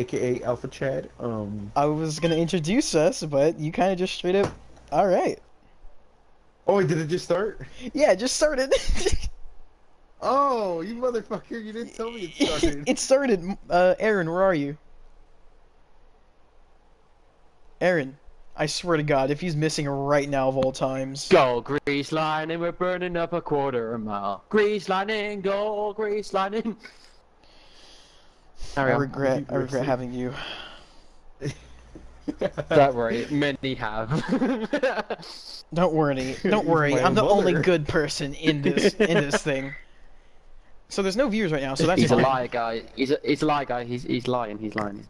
aka Alpha Chad. I was gonna introduce us, but you kind of just straight up. All right. Oh, wait, did it just start? Yeah, it just started. Oh, you motherfucker! You didn't tell me it started. It started. Aaron, where are you? Aaron, I swear to God, if he's missing right now of all times. Go, grease lightning, we're burning up a quarter mile. Grease lightning, go, grease lightning. I regret having you. Don't worry, many have. Don't worry, don't worry. I'm the only good person in this thing. So there's no viewers right now, so that's He's fine. a liar, guy. He's a liar, guy. He's lying. He's lying.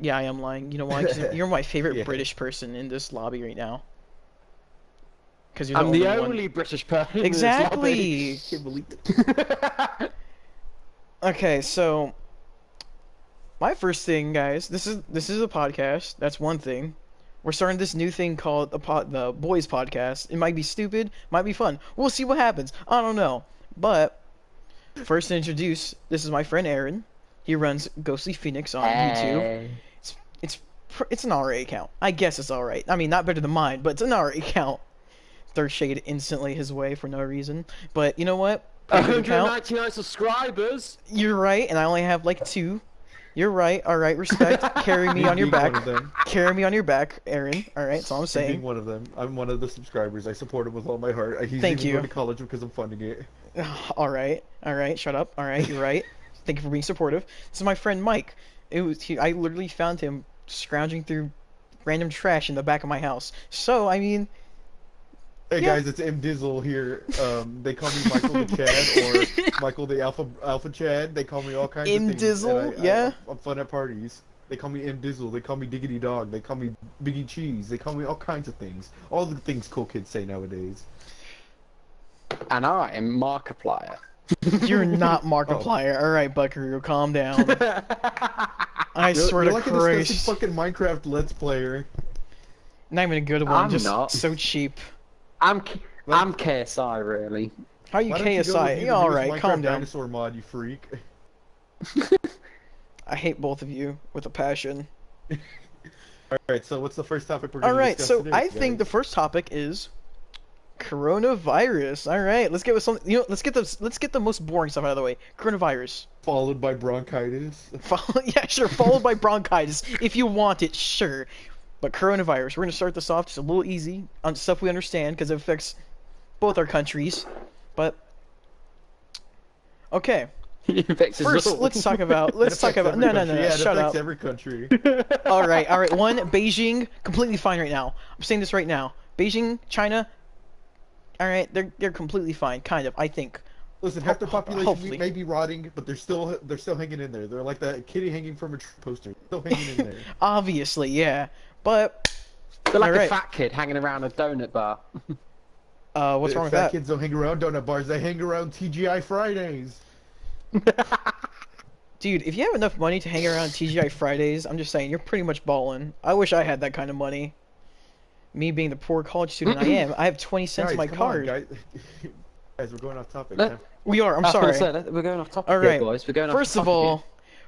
Yeah, I am lying. You know why? 'Cause you're my favorite Yeah. British person in this lobby right now. Because you're I'm the the only only one. British person. Exactly. Can't believe it. Okay, so my first thing, guys, this is a podcast. That's one thing. We're starting this new thing called the Boys podcast. It might be stupid, might be fun. We'll see what happens. I don't know. But first to introduce, this is my friend Aaron. He runs Ghostly Phoenix on YouTube. It's an alright account. I guess it's alright. I mean, not better than mine, but it's an alright account. Third shade instantly his way for no reason. But you know what? Pretty good account. 199 subscribers. You're right, and I only have like 2. You're right. All right, respect. Carry me on your Being one back. of them. Carry me on your back, Aaron. All right, that's all I'm Being saying. one of them. I'm one of the subscribers. I support him with all my heart. He's Thank even you. going to college because I'm funding it. All right. Shut up. All right, you're right. Thank you for being supportive. This is my friend Mike. I literally found him scrounging through random trash in the back of my house. So I mean, Hey yeah. guys, it's M Dizzle here. They call me Michael the Chad or Michael the Alpha Chad. They call me all kinds M of things. Dizzle, and yeah. I'm fun at parties. They call me M Dizzle. They call me Diggity Dog. They call me Biggie Cheese. They call me all kinds of things. All the things cool kids say nowadays. And I am Markiplier. You're not Markiplier. All right, Buckaroo, calm down. I swear You're to like a disgusting Christ. fucking Minecraft Let's Player. Not even a good one. I'm just not. so cheap. I'm KSI, really. How are you Why don't you go KSI? review Yeah, the all newest right, calm Minecraft down. Dinosaur mod, you freak. I hate both of you with a passion. Alright, so what's the first topic we're going All to right, discuss so today, I think the guys? first topic is coronavirus. All right, let's get with something. You know, let's get the most boring stuff out of the way. Coronavirus. Followed by bronchitis. Yeah, sure. Followed by bronchitis, if you want it, sure. But coronavirus. We're gonna start this off just a little easy on stuff we understand because it affects both our countries. But okay, first let's talk about It affects every no country. Yeah, it shut affects up. every country. All right. One, Beijing, completely fine right now. I'm saying this right now. Beijing, China. All right, they're completely fine, kind of. I think. Listen, half the population Hopefully. may be rotting, but they're still hanging in there. They're like that kitty hanging from a poster, still hanging in there. Obviously, yeah. But They're like Alright. a fat kid hanging around a donut bar. what's wrong with Fat that? kids don't hang around donut bars. They hang around TGI Fridays. Dude, if you have enough money to hang around TGI Fridays, I'm just saying, you're pretty much balling. I wish I had that kind of money. Me being the poor college student I am, I have 20 cents Guys, on my come card. on, guys. Guys, we're going off topic. Let- We are, I'm That's what I sorry. said, we're going off topic All here, right. boys. We're going off First of topic all, here.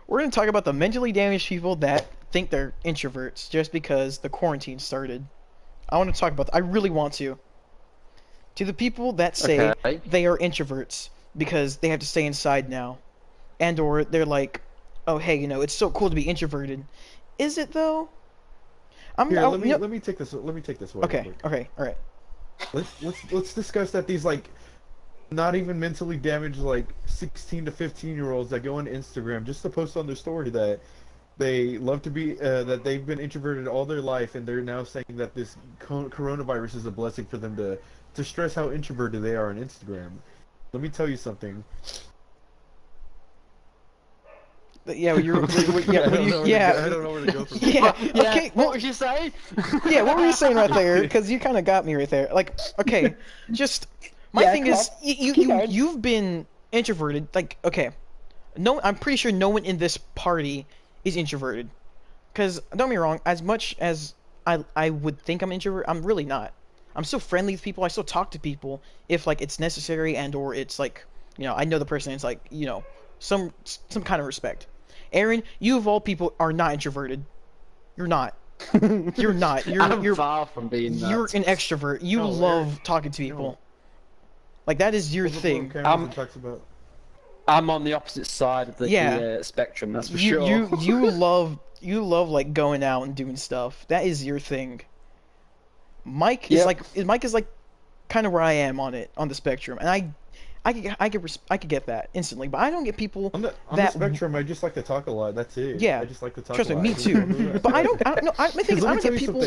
we're going to talk about the mentally damaged people that think they're introverts just because the quarantine started. I want to talk about that. I really want to. To the people that say Okay. they are introverts because they have to stay inside now. And or they're like, oh, hey, you know, it's so cool to be introverted. Is it, though? Here, let you know- me take this. Let me take this. Okay, all right. Let's discuss that these like not even mentally damaged like 16 to 15-year-olds that go on Instagram just to post on their story that they love to be that they've been introverted all their life and they're now saying that this coronavirus is a blessing for them to stress how introverted they are on Instagram. Let me tell you something. Yeah, you're, yeah, I don't know where to yeah, go- I don't know where to go from here. yeah. Yeah, Okay, what was you saying? yeah, what were you saying right there? Because you kind of got me right there. Like, okay, just my Yeah, thing come is, on. you you've been introverted. Like, okay, no, I'm pretty sure no one in this party is introverted. Because don't get me wrong, as much as I would think I'm introvert, I'm really not. I'm still friendly with people. I still talk to people if like it's necessary and or it's like, you know, I know the person. It's like, you know, some kind of respect. Aaron, you of all people are not introverted. You're not. You're not. I'm You're far from being that. you're an extrovert. You No, love Aaron, talking to no. people. Like that is your thing. Cameron talks about. I'm on the opposite side of the spectrum. That's for sure. You love like going out and doing stuff. That is your thing. Mike is like kind of where I am on the spectrum, and I could get that instantly, but I don't get people On the that spectrum, I just like to talk a lot. That's it. Yeah. I just like to talk Trust a me, lot. me too. But I don't know. My thing is I don't get people.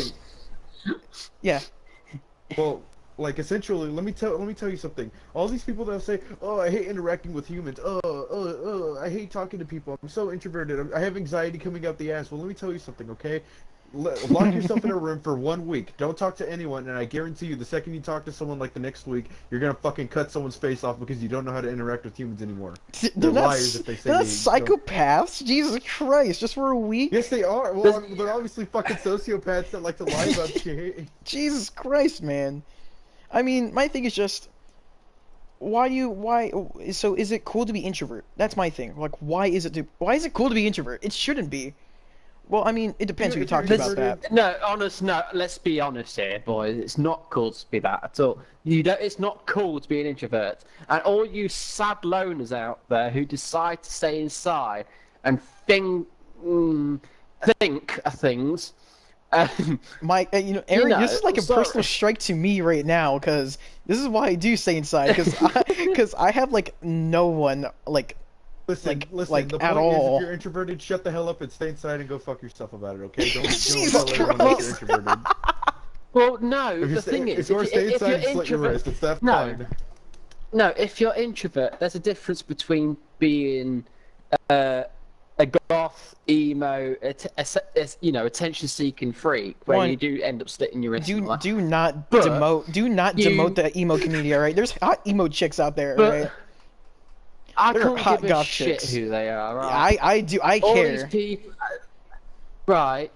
Yeah. Well, like essentially, let me tell you something. All these people that say, "Oh, I hate interacting with humans. I hate talking to people. I'm so introverted. I have anxiety coming out the ass." Well, let me tell you something, okay? Lock yourself in a room for 1 week. Don't talk to anyone, and I guarantee you, the second you talk to someone like the next week, you're gonna fucking cut someone's face off because you don't know how to interact with humans anymore. They're liars if they say they're not they don't. psychopaths. Jesus Christ! Just for a week. Yes, they are. Well, they're obviously fucking sociopaths that like to lie about shit. Jesus Christ, man. I mean, my thing is just, why? So is it cool to be introvert? That's my thing. Like, why is it cool to be introvert? It shouldn't be. Well, I mean, it depends who you're talking about that. No, let's be honest here, boys. It's not cool to be that at all. It's not cool to be an introvert. And all you sad loners out there who decide to stay inside and think of things. Mike, Aaron, this is like a personal strike to me right now, because this is why I do stay inside, because I have like no one like. Listen, like the at point all. is, if you're introverted, shut the hell up and stay inside and go fuck yourself about it, okay? Don't Jesus tell everyone that Christ. you're introverted. Well, no, the thing is, if you want to stay inside and slit your wrist, it's that fine. No, if you're introvert, there's a difference between being a goth, emo, attention-seeking freak, where you do end up slitting your wrist. Do not demote the emo community, alright? There's hot emo chicks out there, alright? I They're can't hot give a goth shit chicks. who they are, right? I do. I All care. these people, right?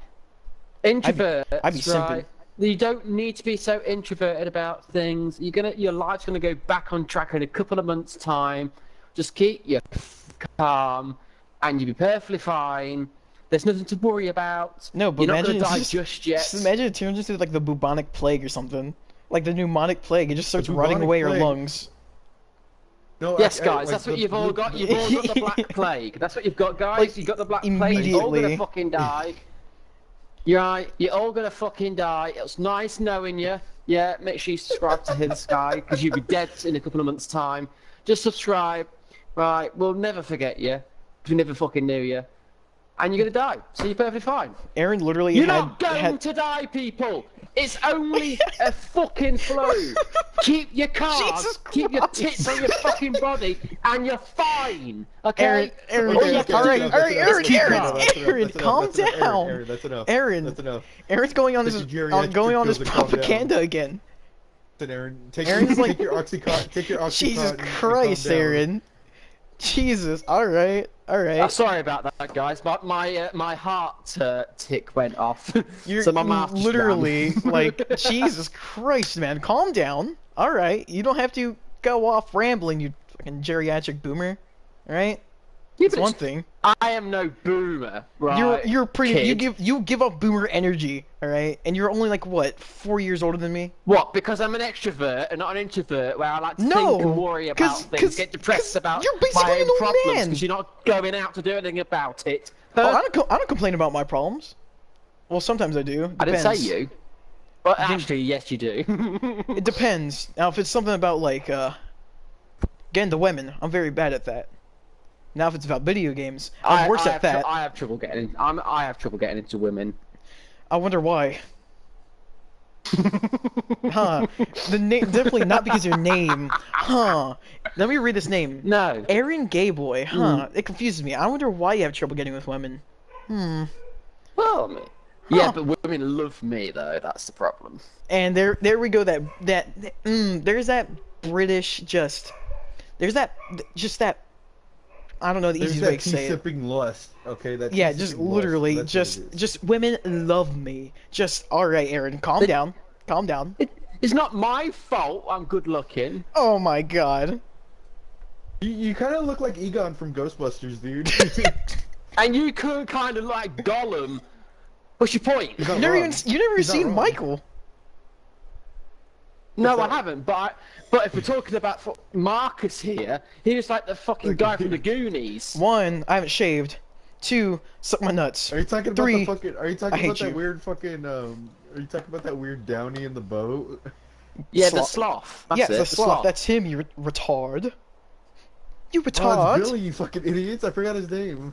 Introverts, I'd be simping. right? You don't need to be so introverted about things. Your life's gonna go back on track in a couple of months' time. Just keep your calm, and you'll be perfectly fine. There's nothing to worry about. No, but you're not imagine gonna die just yet. Just imagine it turns into like the bubonic plague or something, like the pneumonic plague. It just starts rotting away your lungs. No, yes, guys, that's what you've all got. You've all got the Black Plague. That's what you've got, guys. Like, You've got the Black Plague. You're all gonna fucking die. You're right. You're all gonna fucking die. It was nice knowing you. Yeah, make sure you subscribe to His Sky, because you'll be dead in a couple of months' time. Just subscribe. Right, we'll never forget you, because we never fucking knew you. And you're gonna die, so you're perfectly fine. Aaron literally You're not going to die, people! It's only a fucking flu. Keep your calm, keep your tits on your fucking body, and you're fine. Okay? Aaron, calm down. Aaron, that's enough. Aaron, that's enough. Aaron's going on this propaganda again. Aaron, take Aaron's your Oxycontin. Take your Oxycontin. Jesus Christ, Aaron. Jesus. All right. Sorry about that, guys. My heart tick went off. So my mouth just literally ran. like Jesus Christ, man. Calm down. All right. You don't have to go off rambling, you fucking geriatric boomer. All right. It's one thing. I am no boomer, right? You're pretty. Kid. You give off boomer energy, all right? And you're only like what, 4 years older than me? What? Because I'm an extrovert and not an introvert, where I like to think and worry about things, get depressed about my own problems, because you're not going out to do anything about it. Oh, I don't complain about my problems. Well, sometimes I do. I didn't say you. Well, actually, yes, you do. It depends. Now, if it's something about like getting the women, I'm very bad at that. Now, if it's about video games, I'm worse at that. I have trouble getting. I have trouble getting into women. I wonder why. Huh? The name definitely not because your name. Huh? Let me read this name. No. Aaron Gayboy. Huh? It confuses me. I wonder why you have trouble getting with women. Well, I mean, yeah, but women love me though. That's the problem. And there we go. There's that British There's that I don't know the easiest way to say it. Sipping lust, okay? That's yeah, just literally, just women love me. Just all right, Aaron, calm down. It's not my fault. I'm good looking. Oh my god. You kind of look like Egon from Ghostbusters, dude. And you could kind of like Gollum. What's your point? He's You not never wrong. even He's not seen wrong. Michael. No, I haven't. But if we're talking about Marcus here, he was like the fucking guy from the Goonies. 1, I haven't shaved. 2, suck my nuts. Are you talking about 3, the fucking? Are you talking I hate about that you. weird fucking? Are you talking about that weird Downy in the boat? Yeah, Sloth. the sloth. That's Yes, it, the sloth. That's him. You retard. You Oh, it's retard. Billy, you fucking idiots! I forgot his name.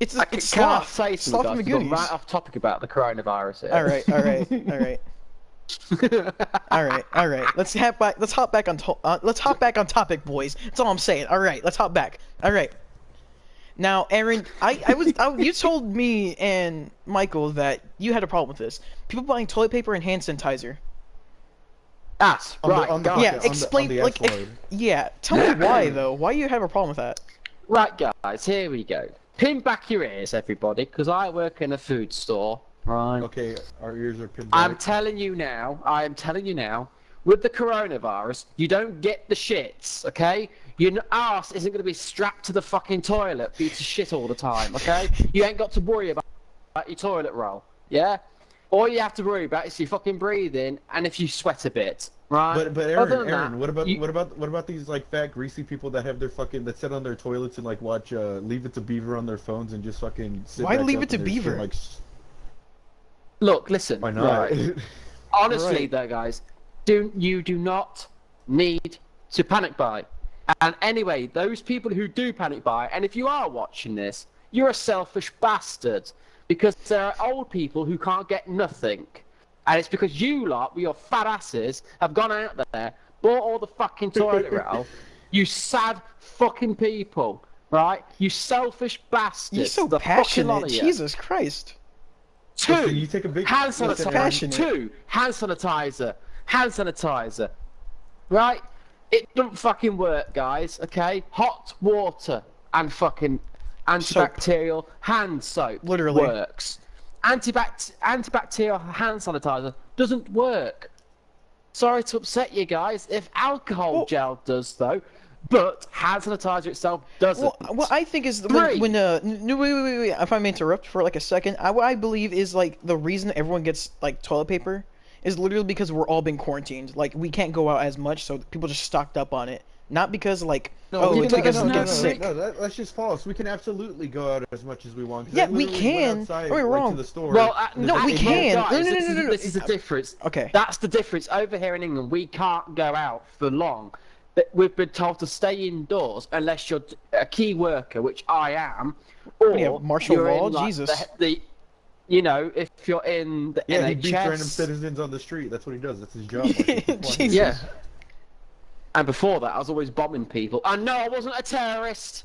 It's Can I sloth. say something, Sloth guys? from the We've gone Goonies. right off topic about the coronavirus here. All right. All right. Let's hop back. Let's hop back on topic, boys. That's all I'm saying. All right, let's hop back. All right. Now, Aaron, you told me and Michael that you had a problem with this. People buying toilet paper and hand sanitizer. That's right, guys. Yeah, explain. on the Like, S-word. yeah. Tell me why though. Why you have a problem with that? Right, guys. Here we go. Pin back your ears, everybody, because I work in a food store. Right. Okay, our ears are pinned I'm back. telling you now, with the coronavirus, you don't get the shits, okay? Your arse isn't going to be strapped to the fucking toilet for you to shit all the time, okay? You ain't got to worry about your toilet roll, yeah? All you have to worry about is your fucking breathing and if you sweat a bit, right? But Other than Aaron, that, what about these like fat greasy people that have their fucking that sit on their toilets and like watch Leave It to Beaver on their phones and just fucking sit Why back Leave up It to in their shit, Beaver? like, Look, listen. why not? Right. Honestly, Right. though, guys, you do not need to panic buy. And anyway, those people who do panic buy, and if you are watching this, you're a selfish bastard. Because there are old people who can't get nothing. And it's because you lot, with your fat asses, have gone out there, bought all the fucking toilet roll. You sad fucking people, right? You selfish bastards. You're so the fucking lot passionate. of you. Jesus Christ. Two, Listen, you take a big hand listen, sanitizer. passionate. 2, hand sanitizer. Hand sanitizer. Right? It doesn't fucking work, guys, okay? Hot water and fucking antibacterial hand soap Literally. works. Antibacterial hand sanitizer doesn't work. Sorry to upset you guys. If alcohol gel does, though, but hand sanitizer itself doesn't. Well, what I think is Three. when no, wait, if I may interrupt for like a second, what I believe is like the reason everyone gets like toilet paper is literally because we're all been quarantined. Like we can't go out as much, so people just stocked up on it. Not because like it's because someone gets sick. No, that's just false. We can absolutely go out as much as we want. 'Cause Yeah, I we literally can. went outside, Don't get me like, wrong. to the store. Well, and no, there's we a- can. Guys, No, this is the difference. Okay. That's the difference. Over here in England, we can't go out for long. But we've been told to stay indoors unless you're a key worker, which I am, or Yeah, martial you're law, in, like, Jesus. you know, if you're in the Yeah, he beats NHS. random citizens on the street. That's what he does. That's his job. Like, it's funny. Jesus. Yeah. And before that, I was always bombing people. And no, I wasn't a terrorist.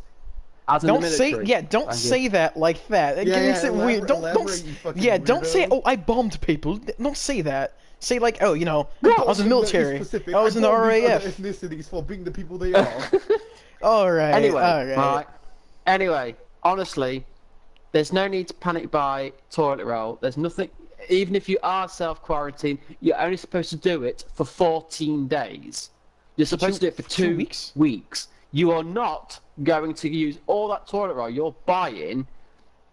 I was in Don't the say military. don't Thank you. say that like that. It makes it weird. Don't elaborate, you fucking don't say weirdo. I bombed people. Don't say that. Say like I was in the Be military. specific. I was in the told these RAF. other ethnicities for being the people they are. All right. Anyway, all right. right. Anyway, honestly, there's no need to panic buy toilet roll. There's nothing. Even if you are self-quarantined, you're only supposed to do it for 14 days. You're supposed to do it for 2 2 weeks? weeks. You are not going to use all that toilet roll you're buying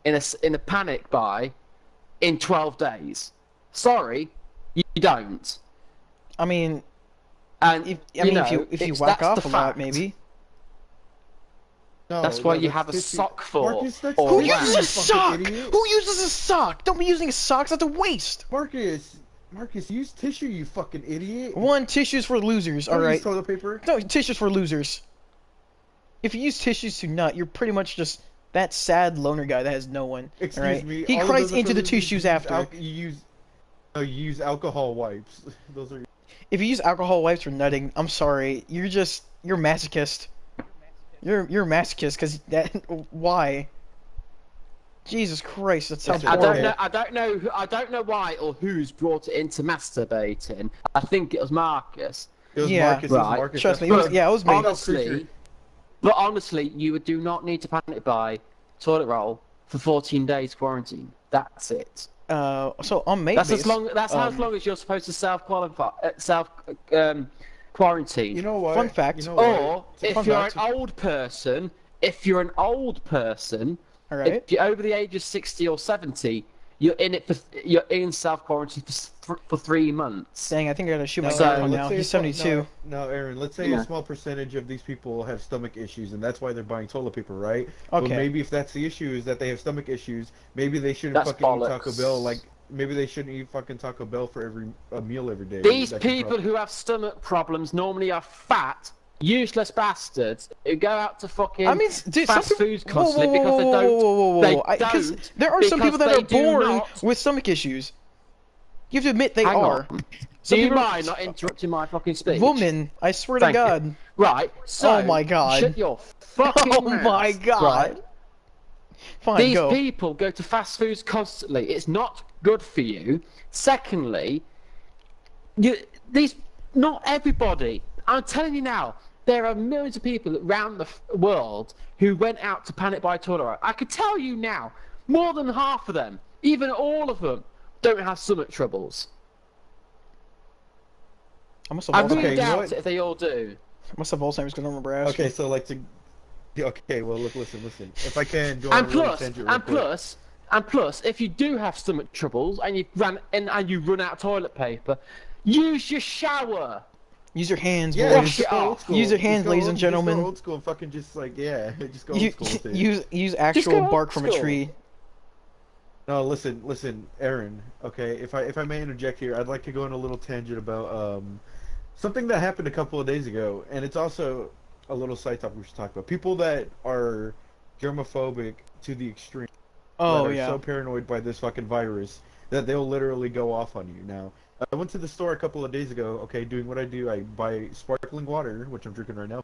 in a panic buy in 12 days. Sorry, you don't. I mean, And if you you whack that's off the a lot, fact. maybe. No, That's why you that's have a 50 sock for. Marcus, that's or Who Wow. uses a You sock? fucking idiot. Who uses a sock? Don't be using socks. That's a waste. Marcus, use tissue, you fucking idiot. One, tissues for losers. Don't All use right. toilet paper. No, tissues for losers. If you use tissues to nut, you're pretty much just that sad loner guy that has no one. Excuse all right? me. He all of cries those are into for the losers. tissues after. You use alcohol wipes. Those are. If you use alcohol wipes for nutting, I'm sorry. You're masochist. You're masochist because that. Why? Jesus Christ, that sounds I horrible. I don't know why or who's brought it into masturbating. I think it was Marcus. It was Yeah. Marcus. It was Right. Marcus. Trust me, That's- it was me. Honestly, but honestly, you do not need to panic buy toilet roll for 14 days quarantine. That's it. So on May. That's how long as you're supposed to quarantine. You know what? Fun fact. You know what? Or Fun if you're fact. an old person, All right. If you're over the age of 60 or 70, you're in self-quarantine for 3 months. Dang, I think I gotta shoot my So, grandpa let's now. say He's a small- 72. No, Aaron. Let's say Yeah. a small percentage of these people have stomach issues, and that's why they're buying toilet paper, right? Okay. But maybe if that's the issue is that they have stomach issues, maybe they shouldn't That's fucking eat Taco bollocks. Bell. Like maybe they shouldn't eat fucking Taco Bell for a meal every day. These That could people who have stomach problems normally are fat, useless bastards who go out to fucking I mean, dude, fast some people, foods constantly because they don't. They Because don't. there are some people that because are they do born not- with stomach issues. You have to admit they Hang are. on. Some Do you people- mind not interrupting my fucking speech? Woman, I swear to Thank you. God. Right. So. Oh my God. Shut your fucking Oh mouth. my God. Right. Fine, These go. people go to fast foods constantly. It's not good for you. Secondly, not everybody. I'm telling you now, there are millions of people around the world who went out to Panic Buy Toilet Roll. I could tell you now, more than half of them, even all of them, don't have stomach troubles. I must have I Alzheimer's. really Okay, you know doubt what? it if they all do. I must have Alzheimer's because I don't remember asking. Okay, so like to. Yeah, okay, well look, listen. If I can go on And a little plus, tangent real and quick. plus, and plus, if you do have stomach troubles and you run out of toilet paper, use your shower. Use your hands, Yeah, boys. Wash just it go off. old school. Use your Just hands, go ladies old- and just go gentlemen. old school and fucking just like just go You- old school with it. use go actual old bark from a school. tree. No, listen, Aaron. Okay, if I may interject here, I'd like to go on a little tangent about something that happened a couple of days ago, and it's also a little side topic we should talk about. People that are germophobic to the extreme, Oh that are yeah. so paranoid by this fucking virus that they'll literally go off on you. Now, I went to the store a couple of days ago. Okay, doing what I do, I buy sparkling water, which I'm drinking right now.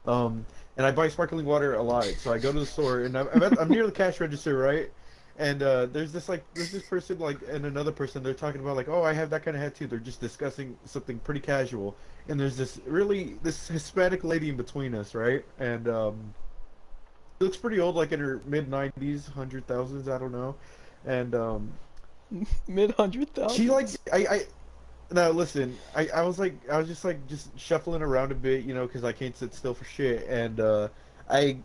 And I buy sparkling water a lot. So I go to the store, and I'm near the cash register, right? And there's this person like and another person. They're talking about like, oh, I have that kind of hat too. They're just discussing something pretty casual. And there's this Hispanic lady in between us, right? And she looks pretty old, like in her mid-90s, 100,000s, I don't know. And Mid 100,000. she like I no listen. I was just shuffling around a bit, you know, because I can't sit still for shit. And I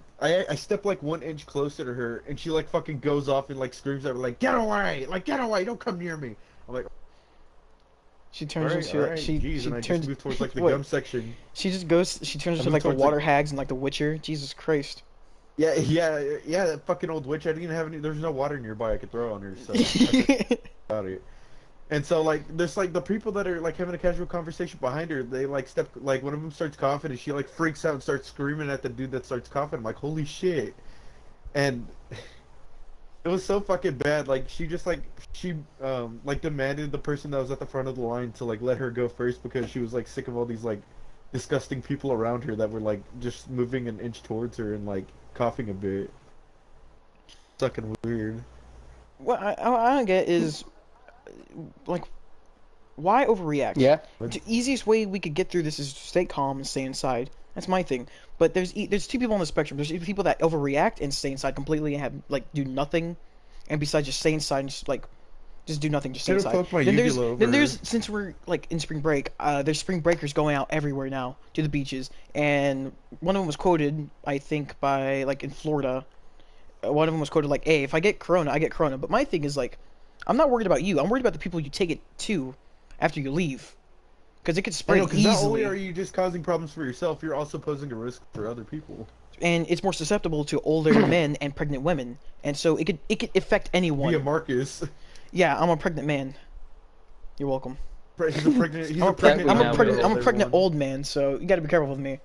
step like 1 inch closer to her, and she like fucking goes off and like screams at me like, get away, don't come near me. I'm like, She turns alright, into alright, she jeez, and I turns just move towards like the wait. gum section. She just goes. She turns into move like the towards, water like- hags and like the Witcher. Jesus Christ. Yeah, that fucking old witch. I didn't even have any. There's no water nearby I could throw on her, so about it. And so like there's like the people that are like having a casual conversation behind her, they like step like one of them starts coughing and she like freaks out and starts screaming at the dude that starts coughing. I'm like, holy shit. And it was so fucking bad. Like she just like demanded the person that was at the front of the line to like let her go first because she was like sick of all these like disgusting people around her that were like just moving an inch towards her and like coughing a bit. Fucking weird. What I don't get is like why overreact? Yeah. The easiest way we could get through this is to stay calm and stay inside. That's my thing. But there's two people on the spectrum. There's either people that overreact and stay inside completely and have like do nothing, and besides just stay inside and just do nothing, just stay Should've inside. poked my Then uvula over. there's since we're like in spring break, there's spring breakers going out everywhere now to the beaches, and one of them was quoted, I think, by like in Florida. One of them was quoted like, "Hey, if I get corona, I get corona." But my thing is like, I'm not worried about you. I'm worried about the people you take it to after you leave, because it could I spread know, 'cause easily. not only are you just causing problems for yourself, you're also posing a risk for other people. And it's more susceptible to older men and pregnant women, and so it could affect anyone. Via Marcus. Yeah, I'm a pregnant man. You're welcome. He's a pregnant. He's I'm a pregnant. I'm a 90-year-old, pregnant. I'm a pregnant everyone. old man, so you got to be careful with me.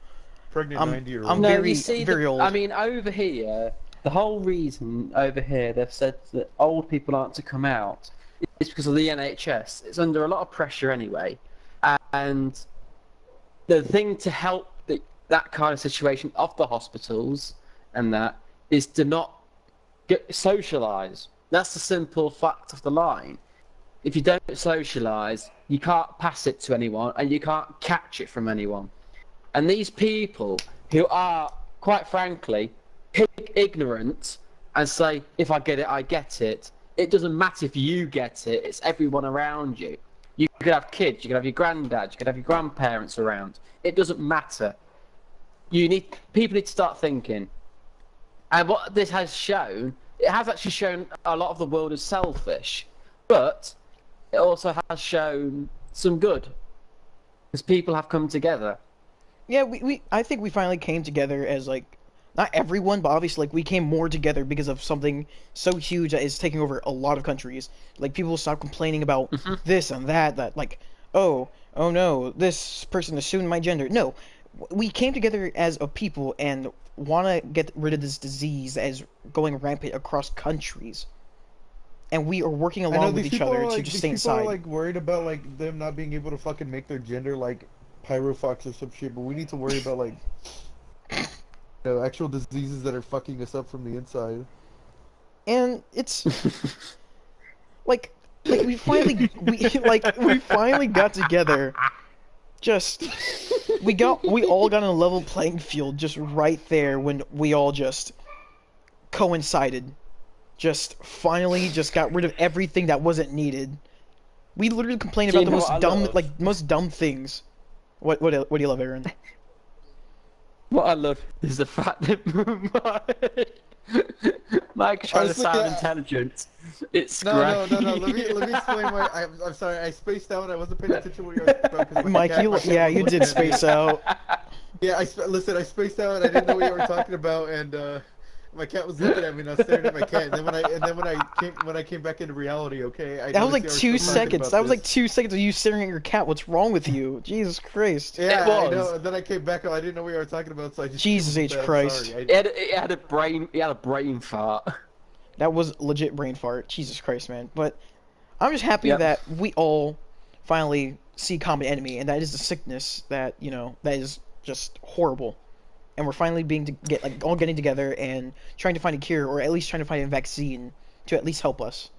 Pregnant I'm- 90-year-old. I'm No, very- you see, very old. I mean, over here, the whole reason over here they've said that old people aren't to come out is because of the NHS. It's under a lot of pressure anyway, and the thing to help that kind of situation of the hospitals and that is to not socialise. That's the simple fact of the line. If you don't socialise, you can't pass it to anyone, and you can't catch it from anyone. And these people who are, quite frankly, ignorant and say, if I get it, I get it. It doesn't matter if you get it, it's everyone around you. You could have kids, you could have your granddad, you could have your grandparents around. It doesn't matter. People need to start thinking. And what this has shown, it has actually shown a lot of the world is selfish, but it also has shown some good, because people have come together. Yeah, I think we finally came together as like not everyone, but obviously like we came more together because of something so huge that is taking over a lot of countries. Like people stop complaining about this and that like, oh no, this person assumed my gender. No, we came together as a people and want to get rid of this disease that is going rampant across countries. And we are working along with each other to just stay inside. People are like worried about like them not being able to fucking make their gender like Pyrofox or some shit, but we need to worry about like actual diseases that are fucking us up from the inside. And it's like we finally got together. Just we all got on a level playing field just right there when we all just coincided. Just finally just got rid of everything that wasn't needed. We literally complained about the most dumb things. What do you love, Aaron? What I love is the fact that Mike trying to sound intelligent. It's no. Let me explain why. I'm sorry, I spaced out. I wasn't paying attention to what you were talking about. Mike, you did space out. Yeah, listen, I spaced out. I didn't know what you were talking about, and my cat was looking at me, and I was staring at my cat. And then when I came back into reality, okay, that was like 2 seconds. That was like 2 seconds of you staring at your cat. What's wrong with you? Jesus Christ! Yeah, I know. And then I came back. I didn't know what you were talking about, so I just Jesus H Christ! He had a brain fart. That was legit brain fart. Jesus Christ, man! But I'm just happy that we all finally see common enemy, and that is the sickness that that is just horrible. And we're finally all getting together and trying to find a cure, or at least trying to find a vaccine to at least help us.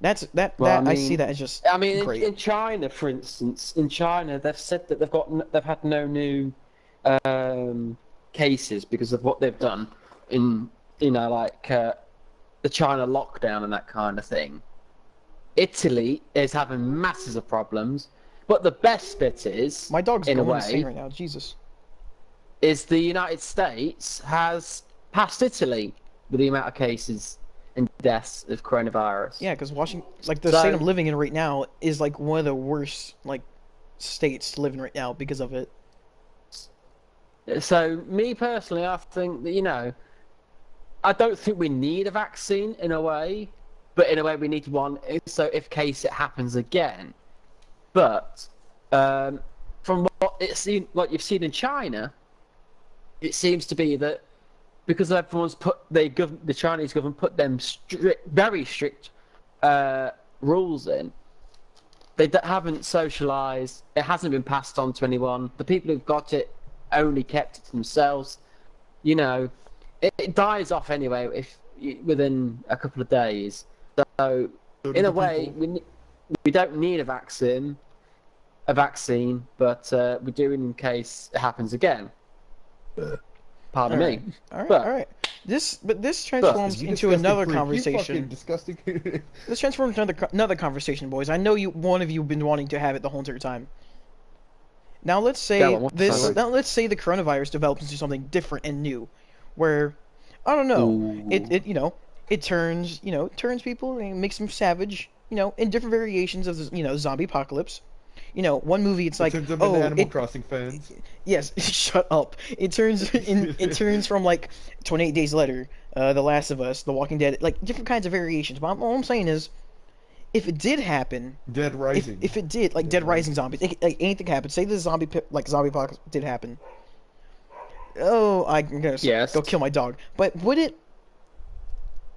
I see that as just. I mean, great. In China, for instance, they've said that they've had no new cases because of what they've done in the China lockdown and that kind of thing. Italy is having masses of problems, but the best bit is my dog's going insane right now. Jesus. Is the United States has passed Italy with the amount of cases and deaths of coronavirus. Yeah, because Washington, like the state I'm living in right now, is like one of the worst states to live in right now because of it. So me personally, I think that I don't think we need a vaccine in a way, but in a way we need one. So if case it happens again, but from what you've seen in China. It seems to be that because everyone's the Chinese government put them very strict rules in, they haven't socialised. It hasn't been passed on to anyone. The people who've got it only kept it to themselves. It dies off anyway within a couple of days. So in a way, we don't need a vaccine, but we do in case it happens again. Pardon me. All right. This transforms into another conversation. Disgusting. This transforms into another conversation, boys. I know one of you have been wanting to have it the whole entire time. Now let's say let's say the coronavirus develops into something different and new, where I don't know, it turns people and makes them savage, in different variations of zombie apocalypse. One movie it's like Animal Crossing fans. Yes, shut up. It turns from like 28 Days Later, The Last of Us, The Walking Dead, like different kinds of variations. But all I'm saying is, if it did happen, Dead Rising. If it did, like Dead Rising zombies, like anything happened. Say the zombie apocalypse did happen. Oh, I'm gonna go kill my dog. But would it?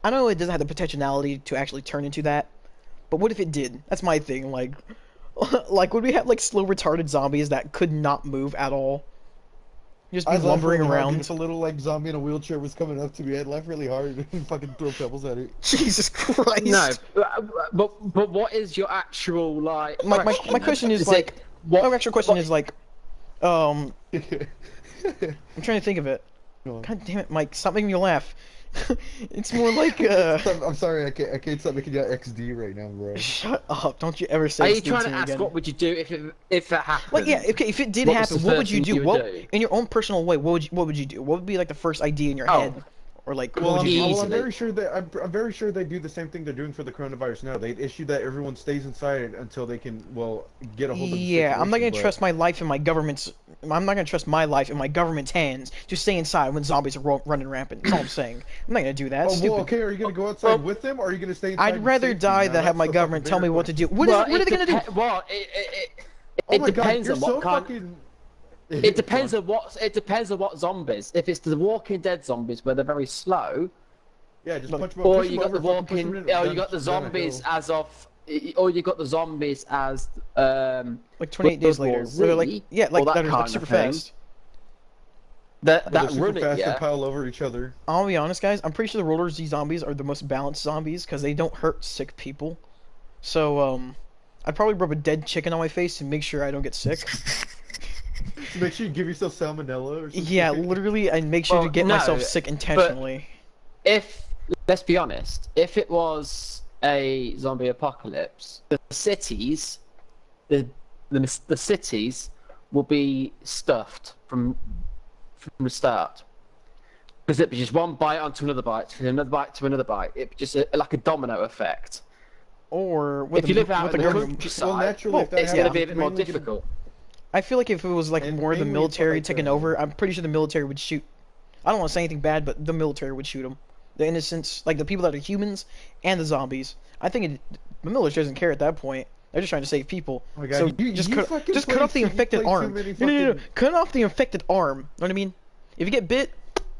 I know it doesn't have the potentiality to actually turn into that. But what if it did? That's my thing. Like, would we have slow retarded zombies that could not move at all? Just be lumbering around. If a little zombie in a wheelchair was coming up to me, I'd laugh really hard and fucking throw pebbles at it. Jesus Christ! No, but what is your actual My question is my actual question is I'm trying to think of it. God damn it, Mike! Stop making me laugh. It's more like I'm sorry, I can't stop making you XD right now, bro. Shut up! Don't you ever Are say you XD trying to to me ask again. what would you do if that happened? Like, yeah, okay, if it did What was happen, the what first would you thing do? you would What, do? in your own personal way, what would you do? What would be like the first idea in your Oh. head, or like Well, what would you do? Easily. I'm very sure that I'm very sure they do the same thing they're doing for the coronavirus now. They'd issue that everyone stays inside until they can, well, get a hold of the Yeah, I'm not situation, gonna but- trust my life in my government's. I'm not gonna trust my life in my government's hands to stay inside when zombies are running rampant. That's all I'm saying. I'm not gonna do that. Oh, Stupid. well, okay, are you gonna go outside with them, or are you gonna stay inside? I'd in rather safety? die Now, than have that's my the government fucking tell me bigger what to do. question. What are they gonna do? Well, Oh it my God, depends you're on what so kind. fucking... It depends on what zombies. If it's the Walking Dead zombies where they're very slow, Yeah, just punch them up, or push you them got over, the fucking push them Walking, in, or you down- got the down a zombies hill. as of, or you got the zombies as Like 28 days World later, War where they're like, Z, yeah, or like that that are like kind super of thing. fast. that They're super run it, fast and yeah. pile over each other. I'll be honest, guys. I'm pretty sure the World War Z zombies are the most balanced zombies because they don't hurt sick people. So, I'd probably rub a dead chicken on my face to make sure I don't get sick. So make sure you give yourself salmonella or something. Yeah, literally, I'd make sure to Well, get no, myself sick intentionally. Let's be honest, if it was a zombie apocalypse, the cities, the cities will be stuffed from the start. Because it'd be just one bite onto another bite, to another bite to another bite. It'd be just like a domino effect. Or with If you live out with in the the government. countryside, Well, naturally, if that it's going to happens, be a bit more mainly gonna- difficult. I feel like if it was like And more the mainly military like taking the- over, I'm pretty sure the military would shoot. I don't want to say anything bad, but the military would shoot them. The innocents, like the people that are humans, and the zombies. I think the military doesn't care at that point. They're just trying to save people. Oh my God, So you just fucking cut off the played too- you infected played too arm. many No. fucking- Cut off the infected arm. Know what I mean? If you get bit,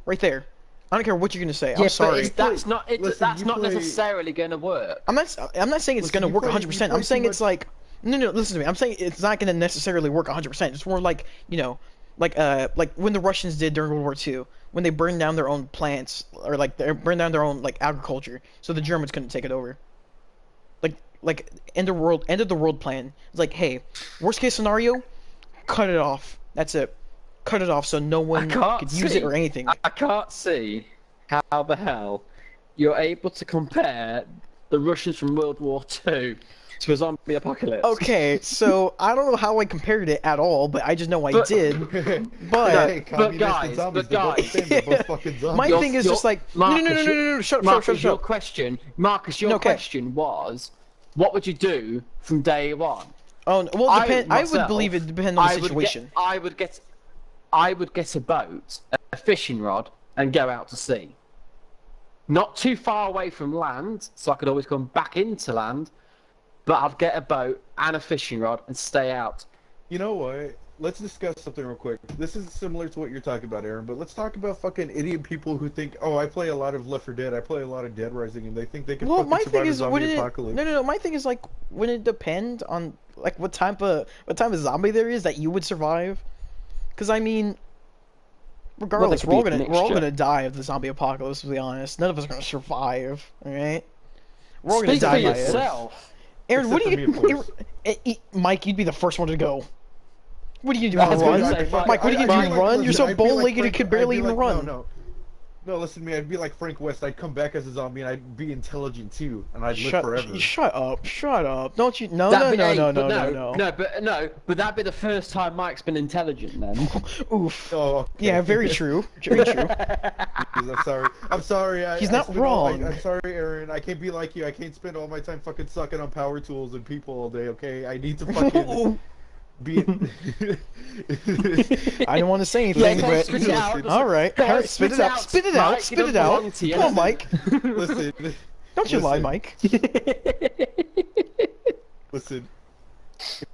right there. I don't care what you're gonna say. Yeah, I'm sorry. but that's not Listen, that's you not play- necessarily going to work. I'm not saying it's Listen, gonna you work play- 100%. you I'm play saying too it's much- like no, listen to me. I'm saying it's not gonna necessarily work 100%. It's more like, like when the Russians did during World War II, when they burned down their own plants or like they burned down their own like agriculture, so the Germans couldn't take it over. Like end of the world plan. It's like, hey, worst case scenario, cut it off. That's it. Cut it off so no one could use it or anything. I can't see how the hell you're able to compare the Russians from World War II to a zombie apocalypse. Okay, so I don't know how I compared it at all, but I just know I But- did. But, hey, But communists guys, and zombies, but they're both the guys. same, they're both fucking zombies. my Your- thing is your- just like Marcus, no. Shut up. Marcus, your question was, what would you do from day one? Oh, well, I I would myself, believe it depends on the situation. I would get a boat, a fishing rod, and go out to sea. Not too far away from land, so I could always come back into land. But I'd get a boat and a fishing rod and stay out. You know what? Let's discuss something real quick. This is similar to what you're talking about, Aaron, but let's talk about fucking idiot people who think, oh, I play a lot of Left 4 Dead, I play a lot of Dead Rising, and they think they can Well, fucking my survive thing a is, zombie wouldn't it? apocalypse. No. My thing is like, wouldn't it depend on like what type of zombie there is that you would survive? Because I mean, regardless, could we're all be a gonna mixture. die of the zombie apocalypse. To be honest, none of us are gonna survive. All right, we're all Speak gonna for die by it. yourself. Aaron, what do Except for me, of you? Mike, you'd be the first one to go. What are you I doing? was gonna Run? say, Mike, what are you I'd be doing? like- Run? listen, You're so I'd be like bow-legged you Frank- could barely I'd be even like- run. No, listen to me. I'd be like Frank West. I'd come back as a zombie and I'd be intelligent too, and I'd live forever. Shut up! Don't you? No. But that'd be the first time Mike's been intelligent then. Oof. Oh, okay. Yeah, very true. Very true. I'm sorry. I'm sorry. He's not spend all- wrong. I'm sorry, Aaron. I can't be like you. I can't spend all my time fucking sucking on power tools and people all day. Okay, I need to fucking be. I didn't want to say anything, Yeah, but spit it out. all right, Come on, spit it out, spit it out, Mike. spit You it don't out. belong to you. Come on, Mike. Listen. Don't you lie, Listen. Mike. Listen.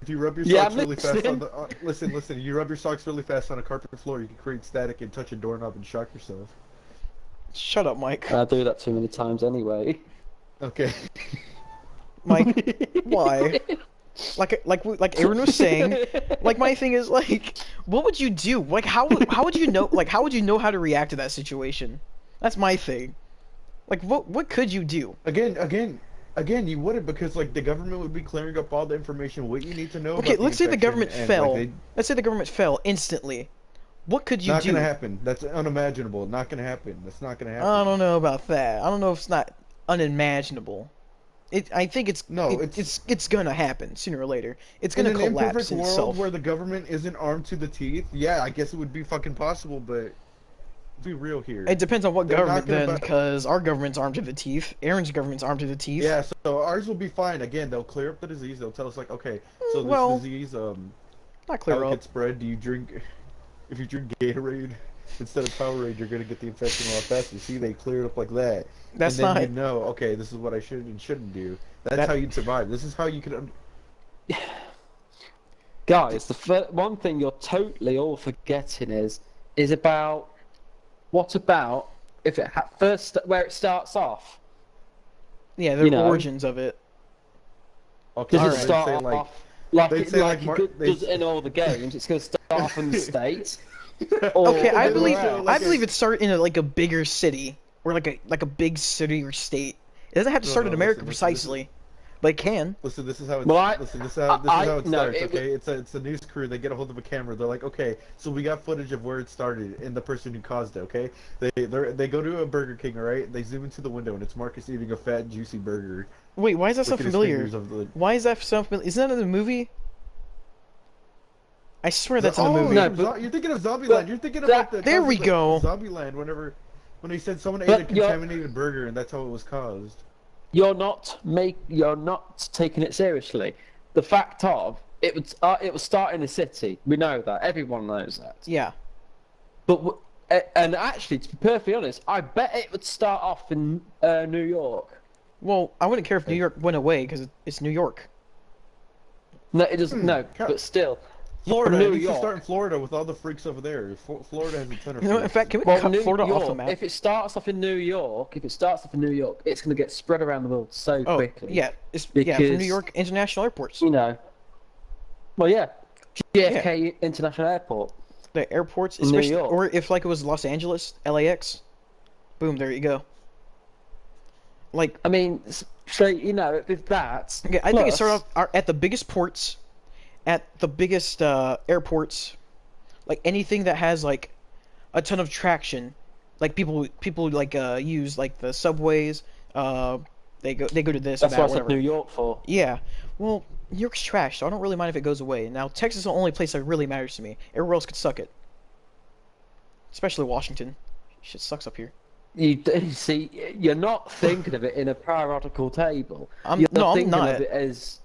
If you rub your Yeah, socks I'm really fast on listening. the listen. You rub your socks really fast on a carpet floor, you can create static and touch a doorknob and shock yourself. Shut up, Mike. I do that too many times anyway. Okay. Mike, why? Like Aaron was saying, like my thing is like, what would you do? Like how would you know? Like how would you know how to react to that situation? That's my thing. Like what could you do? Again, you wouldn't, because like the government would be clearing up all the information what you need to know. Okay, about let's say the infection, government and, fell. like, Let's say the government fell instantly. What could you Not do? gonna happen. That's unimaginable. Not gonna happen. That's not gonna happen. I don't know about that. I don't know if it's not unimaginable. I think it's gonna happen sooner or later. It's gonna in an collapse imperfect in world itself. where the government isn't armed to the teeth, yeah, I guess it would be fucking possible, but be real here. It depends on what They're government not gonna then, because our government's armed to the teeth. Aaron's government's armed to the teeth. Yeah, so ours will be fine. Again, they'll clear up the disease. They'll tell us like, okay, so this Well, disease, not clear how it up. gets spread. Do you drink? If you drink Gatorade instead of Powerade, you're gonna get the infection a lot faster. See, they clear it up like that. That's and then not. you know, okay, this is what I should and shouldn't do. That's how you'd survive. This is how you could. Guys, the one thing you're totally all forgetting is about what about if it first where it starts off? Yeah, the origins of it. Okay, Does it they'd start say, off like they'd it, say, like like, it does in all the games? It's going to start off in the States. Okay, I Or believe like it started in like a bigger city or like a big city or state. It doesn't have to start in America precisely, but it can. Listen, this is how it's. Well, listen, this is how it no, starts. Okay, it's a news crew. They get a hold of a camera. They're like, okay, so we got footage of where it started and the person who caused it. Okay, they go to a Burger King. All right, they zoom into the window and it's Marcus eating a fat, juicy burger. Wait, why is that so Look at his familiar? fingers of the- Why is that so familiar? Isn't that in the movie? I swear that's in the Oh, movie. no, you're thinking of Zombieland. You're thinking about the. There we go. Zombieland. When he said someone ate But a contaminated burger and that's how it was caused. you're not taking it seriously. The fact of it would start in a city. We know that. Everyone knows that. Yeah. But and actually, to be perfectly honest, I bet it would start off in New York. Well, I wouldn't care if New York went away because it's New York. No, it doesn't. No, but still, Florida. New It needs to York. start in Florida with all the freaks over there. Florida has a ton of. You know, in freaks. fact, can we Well, cut New Florida York, off the map? if it starts off in New York, it's going to get spread around the world so Oh, quickly. yeah, from Because- New York International Airports. You know. Well, yeah. JFK International Airport. The airports, In New especially, York. or if like it was Los Angeles, LAX, boom, there you go. Like, I mean, so you know, with that. okay, I think it plus- started off at the biggest ports, at the biggest airports, like anything that has like a ton of traction, like people like use like the subways. They go to this That's or that, what I said whatever. New York for. Yeah, well, New York's trash, so I don't really mind if it goes away. Now, Texas is the only place that really matters to me. Everywhere else could suck it. Especially Washington. Shit sucks up here. You see, you're not thinking of it in a prioritical table. I'm You're not. thinking of it as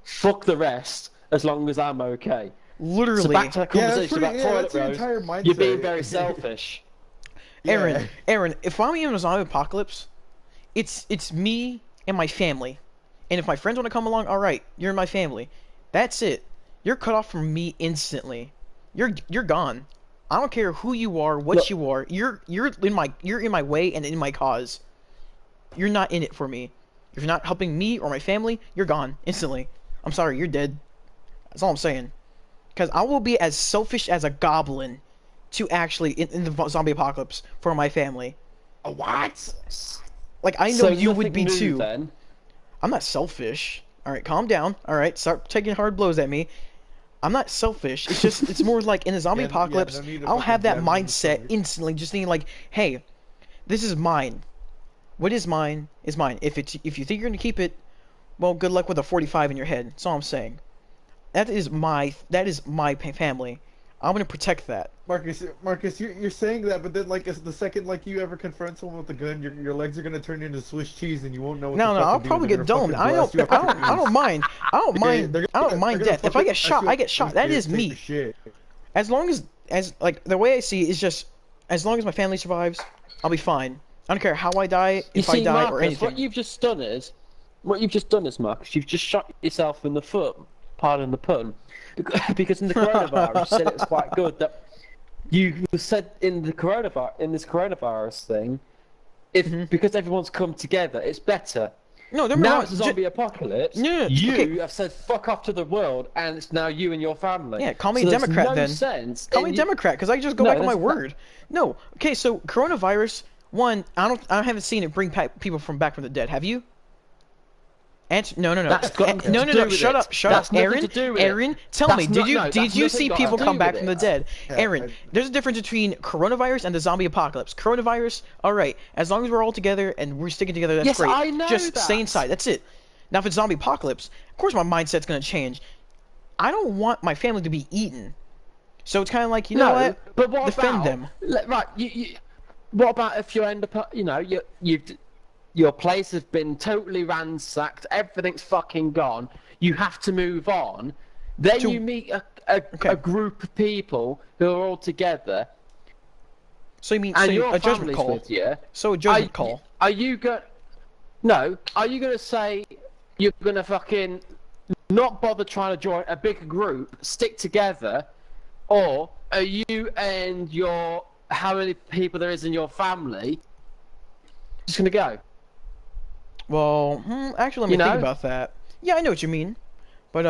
fuck the rest as long as I'm okay. Literally. So back to that Yeah, that's conversation pretty, about toilet that's your rolls. entire mindset. You're being very selfish. Aaron, Yeah. Aaron, if I'm in a zombie apocalypse, it's me and my family. And if my friends want to come along, all right, you're in my family. That's it. You're cut off from me instantly. You're gone. I don't care who you are, what Look, you are. You're in my way and in my cause. You're not in it for me. If you're not helping me or my family, you're gone instantly. I'm sorry, you're dead. That's all I'm saying. Because I will be as selfish as a goblin to actually in the zombie apocalypse for my family. What? Like I know So you would nothing be new, too. Then. I'm not selfish. All right, calm down. All right, start taking hard blows at me. I'm not selfish. It's just it's more like in a zombie Yeah, apocalypse, no need to I'll have that fucking jab me in the mindset stomach. instantly, just thinking like, hey, this is mine. What is mine is mine. If you think you're gonna keep it, well, good luck with a 45 in your head. That's all I'm saying. That is my family. I'm gonna protect that. Marcus, you're saying that, but then like the second like you ever confront someone with a gun, your legs are gonna turn into Swiss cheese and you won't know what No, to no, I'll fucking do. probably They're get gonna domed. fucking blast you up with I don't mind. I don't mind. they're I don't gonna- mind they're gonna death. If I get fucking shot, blast I you get up shot. with That your is tape me. of shit. As long as like the way I see it is just as long as my family survives, I'll be fine. I don't care how I die, if I die Marcus, or anything. what you've just done is, Marcus, you've just shot yourself in the foot. Pardon the pun, because in the coronavirus, you said it was quite good that you said in this coronavirus thing, because everyone's come together, it's better. No, they're Now not. it's a zombie apocalypse. No, you okay. have said fuck off to the world, and it's now you and your family. Yeah, call me so there's Democrat no then. Sense Call in me you- Democrat because I just go No, back on my that's word. No, okay. So coronavirus, one, I haven't seen it bring people back from the dead. Have you? No, no, no. That's got nothing No, to no, do no. with Shut it. up, shut That's up, nothing Aaron. to do with it. Aaron, tell That's me, not- no, did that's you nothing see got people to come do back with from the it. dead? Yeah, Aaron, there's a difference between coronavirus and the zombie apocalypse. Coronavirus, all right, as long as we're all together and we're sticking together, that's Yes, great. I know Just that. stay inside. That's it. Now, if it's zombie apocalypse, of course my mindset's gonna change. I don't want my family to be eaten. So it's kind of like, you know No, what? but what Defend about them. right? What about if you end up, you know, your place has been totally ransacked, everything's fucking gone. You have to move on. Then To- you meet Okay. a group of people who are all together, So you mean and so your a judgment family's call? with you. So a judgment call. Are you going? No. Are you going to say you're going to fucking not bother trying to join a bigger group, stick together, or are you and your how many people there is in your family just going to go? Well, actually, let me You think know? about that. Yeah, I know what you mean, but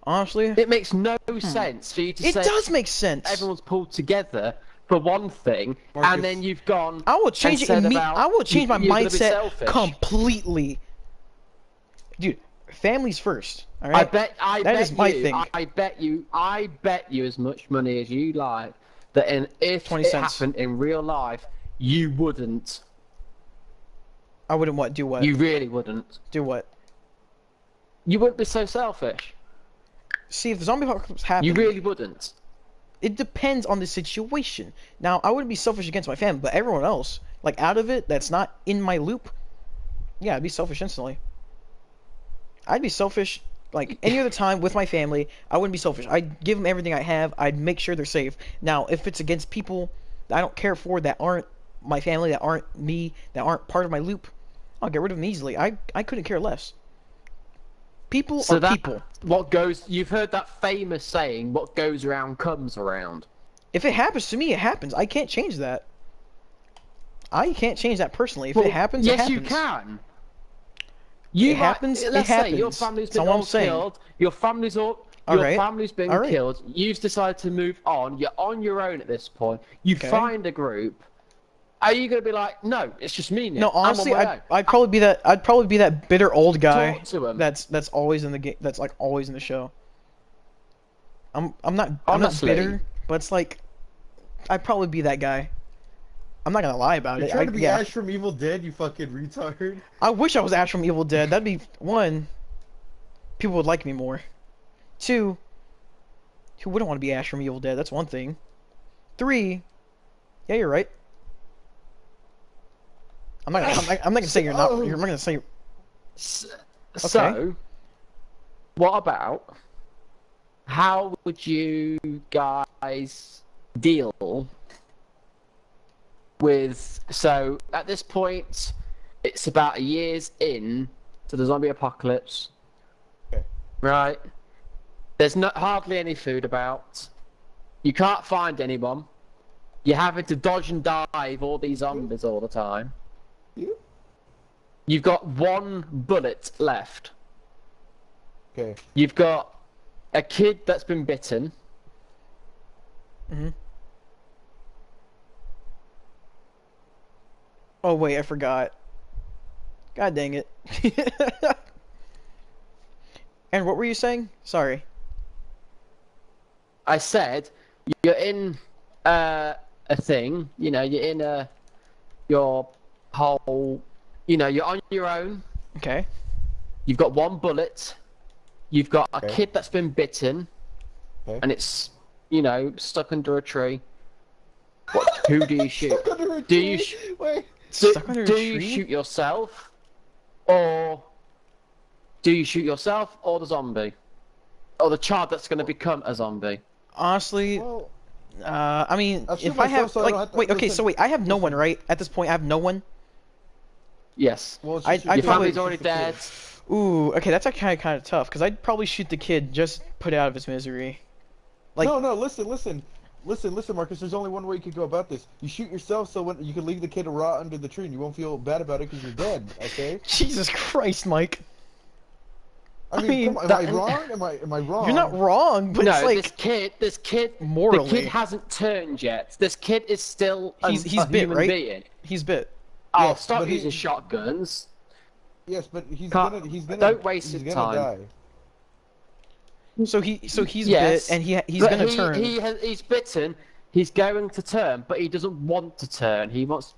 honestly, It makes no sense for you to it say does make sense. everyone's pulled together for one thing, Marcus. and then you've gone. I will change and it. said about I will change my you're gonna be mindset selfish. completely. Dude, families first. All right. I That bet is my you, thing. I bet you as much money as you like that if 20 it cents. happened in real life, you wouldn't. I wouldn't what? Do what? You really wouldn't. Do what? You wouldn't be so selfish. See, if the zombie apocalypse happens, You really wouldn't. it depends on the situation. Now, I wouldn't be selfish against my family, but everyone else, like out of it, that's not in my loop, yeah, I'd be selfish instantly. I'd be selfish like any other time with my family. I wouldn't be selfish. I'd give them everything I have. I'd make sure they're safe. Now, if it's against people that I don't care for, that aren't my family, that aren't me, that aren't part of my loop, I'll get rid of them easily. I couldn't care less. People So are that people. what goes. You've heard that famous saying, "What goes around comes around." If it happens to me, it happens. I can't change that. I can't change that personally. If Well, it happens, yes, it happens. you can. It happens, it Let's say your happens. family's That's been all I'm all saying. killed. Your family's Alright. family's been Alright. killed. You've decided to move on. You're on your own at this point. You Okay. find a group. Are you going to be like, no, it's just me now. No, honestly, I'm on my own. I'd probably be that. I'd probably be that bitter old guy. Talk to him. That's always in the game. That's like always in the show. I'm not Honestly. bitter, but it's like I'd probably be that guy. I'm not gonna lie about You're it. trying to be yeah. Ash from Evil Dead, you fucking retard. I wish I was Ash from Evil Dead. That'd be one. People would like me more. Two. Who wouldn't want to be Ash from Evil Dead? That's one thing. Three. Yeah, you're right. I'm not gonna say you're not. I'm not gonna say. So, what about how would you guys deal with? So, at this point, it's about a year's in to the zombie apocalypse, Okay. right? There's hardly any food about. You can't find anyone. You're having to dodge and dive all these zombies all the time. You? You've got one bullet left. Okay. You've got a kid that's been bitten. Mm-hmm. Oh wait, I forgot. God dang it. And what were you saying? Sorry. I said you're in a thing. You know, you're in your whole. You know, you're on your own. Okay. You've got one bullet. You've got a Okay. kid that's been bitten, Okay. and it's stuck under a tree. What? Who do you shoot? Stuck under a Do you tree? Wait. Stuck under a Do you tree? shoot yourself, or do you shoot yourself, or the zombie, or the child that's going to become a zombie? Honestly, Well, I mean, I'll shoot if I have myself so I don't have to wait, okay, listen- so wait, I have no one, right? At this point, I have no one. Yes. well, it's I- just I'd Your probably- family's already dead. Ooh, okay, that's actually kind of tough because I'd probably shoot the kid just put out of his misery. Like- No, listen, Marcus. There's only one way you could go about this. You shoot yourself so when you can leave the kid to rot under the tree, and you won't feel bad about it because you're dead. Okay? Jesus Christ, Mike. I mean, mean, come on, am I wrong? Am I wrong? You're not wrong, but No, it's like this kid, morally. the kid hasn't turned yet. This kid is still He's a bit, human right? being. he's bit. I'll Yes, stop but he- using shotguns. Yes, but he's Can't- gonna don't waste he's his gonna time. die. So he's Yes, bit and he's but gonna turn. he's bitten. He's going to turn, but he doesn't want to turn. He wants,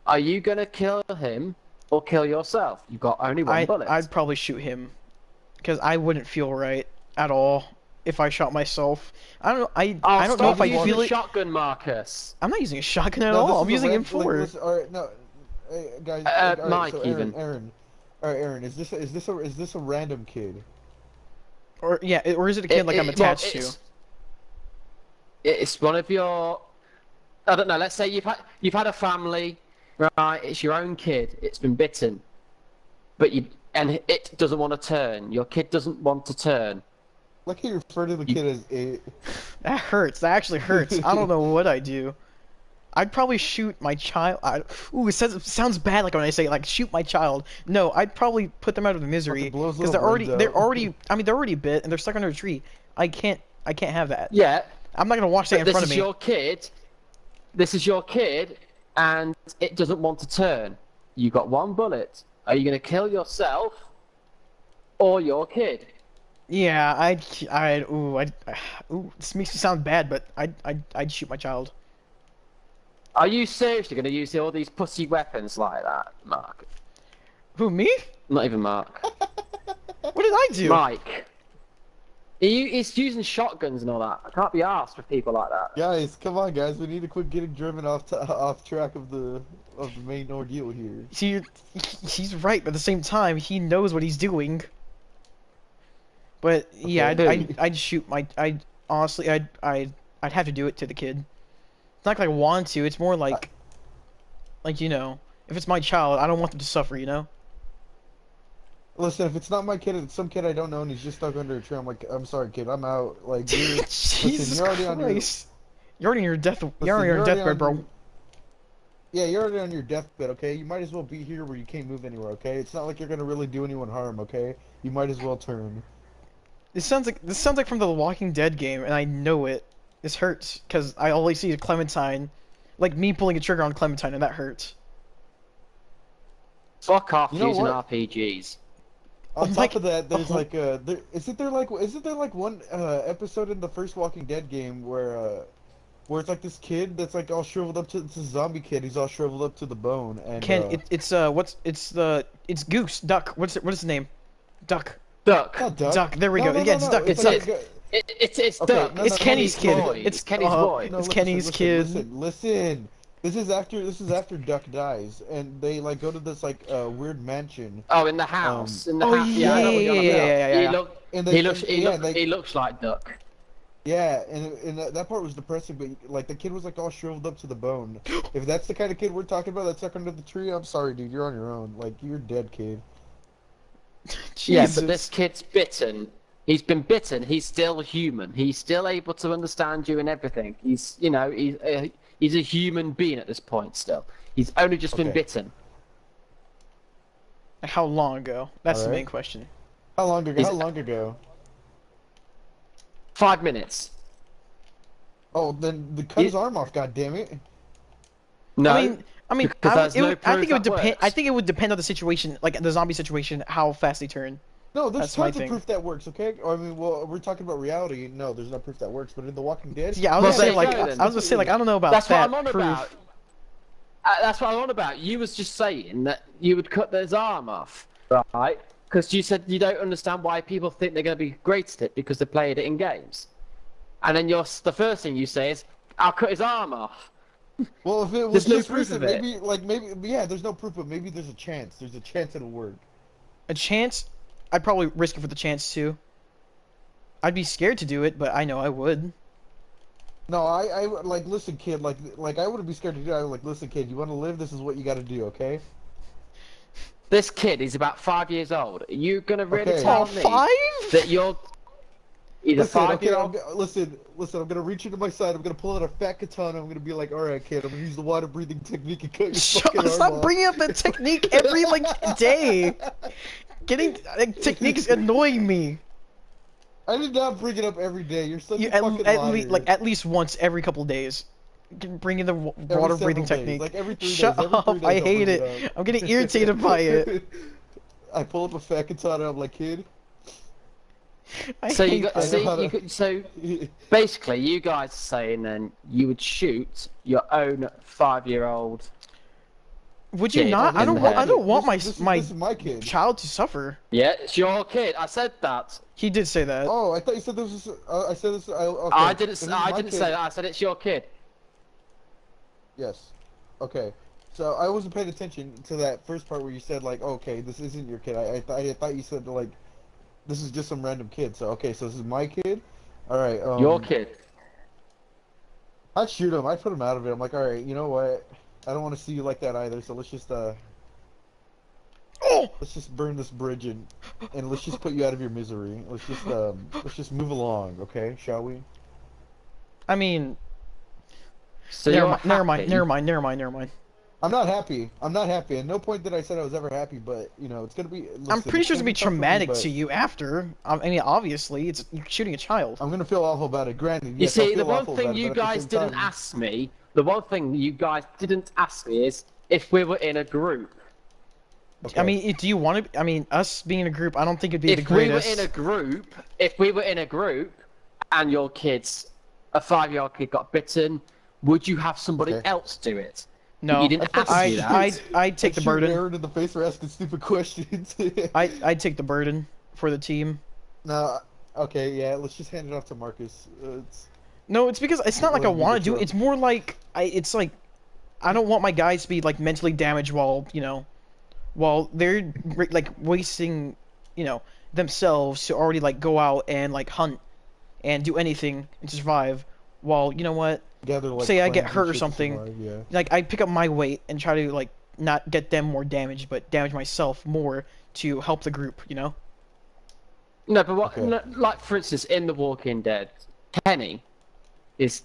are you gonna kill him or kill yourself? You've got only one bullet. I'd probably shoot him, because I wouldn't feel right at all if I shot myself. I don't know. I don't know if I feel it. Shotgun, Marcus. I'm not using a shotgun at No, all. this I'm is a using ran- like, M4. listen, all right, no, hey, guys, all right, Mike, so even. Aaron, all right, Aaron, is this a random kid? Or or is it a kid like I'm attached to? It's one of your. I don't know. Let's say you've had a family, right? It's your own kid. It's been bitten, but it doesn't want to turn. Your kid doesn't want to turn. Like you refer to the kid as a. That hurts. That actually hurts. I don't know what I do. I'd probably shoot my child. It sounds bad like when I say like shoot my child. No, I'd probably put them out of the misery because they're already. I mean, they're already bit and they're stuck under a tree. I can't have that. Yeah. I'm not gonna watch that in front of me. This is your kid. This is your kid, and it doesn't want to turn. You got one bullet. Are you gonna kill yourself or your kid? Yeah, this makes me sound bad, but I'd shoot my child. Are you seriously going to use all these pussy weapons like that, Mark? Who, me? Not even Mark. What did I do? Mike. He's using shotguns and all that. I can't be asked with people like that. Guys, come on, guys, we need to quit getting driven off track of the main ordeal here. He's right, but at the same time, he knows what he's doing. But yeah, Okay. I'd shoot my. Honestly, I'd have to do it to the kid. It's not like I want to. It's more like, if it's my child, I don't want them to suffer. Listen, if it's not my kid, it's some kid I don't know, and he's just stuck under a tree. I'm like, I'm sorry, kid, I'm out. Like, Jesus you're already Christ. You're already on your death. You're already on your deathbed, bro. Yeah, you're already on your deathbed. Okay, you might as well be here where you can't move anywhere. Okay, it's not like you're gonna really do anyone harm. Okay, you might as well turn. This sounds like from the Walking Dead game, and I know it. This hurts because I always see a Clementine, like me pulling a trigger on Clementine, and that hurts. Fuck off You know using what? RPGs. On top of that, there's isn't there like one episode in the first Walking Dead game where it's like this kid that's like all shriveled up to it's a zombie kid. He's all shriveled up to the bone. And it's Goose Duck. What's his name? Duck. Duck. Not Duck. Duck. There we go. Yeah, it's Duck. It's It's like, It's Okay, Duck. no, it's no, Kenny's kid. boy. It's Kenny's boy. It's Kenny's kid. Listen. This is after Duck dies, and they like go to this like weird mansion. Oh, in the house. In the oh, house. Yeah, I know what you're on yeah. about. And He looks like Duck. Yeah, and that part was depressing, but like the kid was like all shriveled up to the bone. If that's the kind of kid we're talking about that's stuck under the tree, I'm sorry, dude, you're on your own. Like you're dead, kid. Yeah, but this kid's bitten. He's been bitten. He's still human. He's still able to understand you and everything. He's a human being at this point still. He's only just been bitten. How long ago? That's the Alright. main question. How long ago? 5 minutes. Oh, then cut his arm off. God damn it! No. I mean, because there's no I think it would proof that depend. I works. think it would depend on the situation, like the zombie situation, how fast they turn. No, there's That's my tons of thing. proof that works. Okay, I mean, well, we're talking about reality. No, there's no proof that works. But in The Walking Dead, Yeah, I was Well, gonna say there like you go, then. I was gonna say like I don't know about That's what that I'm on proof. about. That's what I'm on about. You was just saying that you would cut his arm off, right? Because you said you don't understand why people think they're going to be great at it because they played it in games. And then the first thing you say is, "I'll cut his arm off." well, if it was There's no just proof recent, of it. maybe, yeah, there's no proof, but maybe there's a chance. There's a chance it'll work. A chance? I'd probably risk it for the chance too. I'd be scared to do it, but I know I would. No, I like listen, kid. Like I wouldn't be scared to do it. I would like listen, kid. You want to live? This is what you got to do. Okay. This kid is about 5 years old. Are you going to really Okay. tell Oh, me 5? that you're... He's a Listen, okay, 5-year-old... listen. I'm gonna reach into my side. I'm gonna pull out a fat katana. I'm gonna be like, all right, kid. I'm gonna use the water breathing technique and cut your fucking arm Stop off. bringing up that technique every day. Getting techniques annoying me. I did not bring it up every day. You're such You, a fucking liar. at least once every couple days. Bring in the water breathing several days, technique. like every 3 days. Shut Every 3 up! days I I'll hate bring it. up. I'm getting irritated by it. I pull up a fat katana. I'm like, kid. So you got that. so basically you guys are saying then you would shoot your own 5-year-old. Would you Kid not? I in the don't. I head. don't want This is my kid. child to suffer. Yeah, it's your kid. I said that. He did say that. Oh, I thought you said this was. I said this. Okay. I didn't. This is I my didn't kid. say that. I said it's your kid. Yes. Okay. So I wasn't paying attention to that first part where you said like, okay, this isn't your kid. I thought you said like, this is just some random kid. So okay, so this is my kid. All right. Your kid. I'd shoot him. I'd put him out of it. I'm like, all right, you know what? I don't want to see you like that either. So let's just let's just burn this bridge and let's just put you out of your misery. Let's just move along, okay? Shall we? I mean, So never mind. I'm not happy. At no point did I said I was ever happy, but you know, it's gonna be. Listen, I'm pretty sure it's gonna be tough for me, traumatic but to you after. I mean, obviously, you're shooting a child. I'm gonna feel awful about it. Granted, You yes, I'll see, the feel one awful thing about it, you but at the guys same didn't time- ask me. The one thing you guys didn't ask me is if we were in a group. Okay. I mean, do you want to? I mean, us being in a group, I don't think it'd be the greatest. If we were in a group, and your kids, a 5-year-old kid got bitten, would you have somebody Okay. else do it? No, You didn't ask me that. I'd take the shoot burden. Aaron in the face for asking stupid questions. I'd take the burden for the team. No, okay, yeah, let's just hand it off to Marcus. No, it's because it's not like I Well, you want could to do it. throw- It's more like it's like I don't want my guys to be like mentally damaged while while they're like wasting themselves to already like go out and like hunt and do anything and survive. While you know what, gather, like, say I get clams and hurt or shit to something, survive, yeah. like I pick up my weight and try to like not get them more damage, but damage myself more to help the group. No, but what? Okay. No, like for instance, in The Walking Dead, Kenny is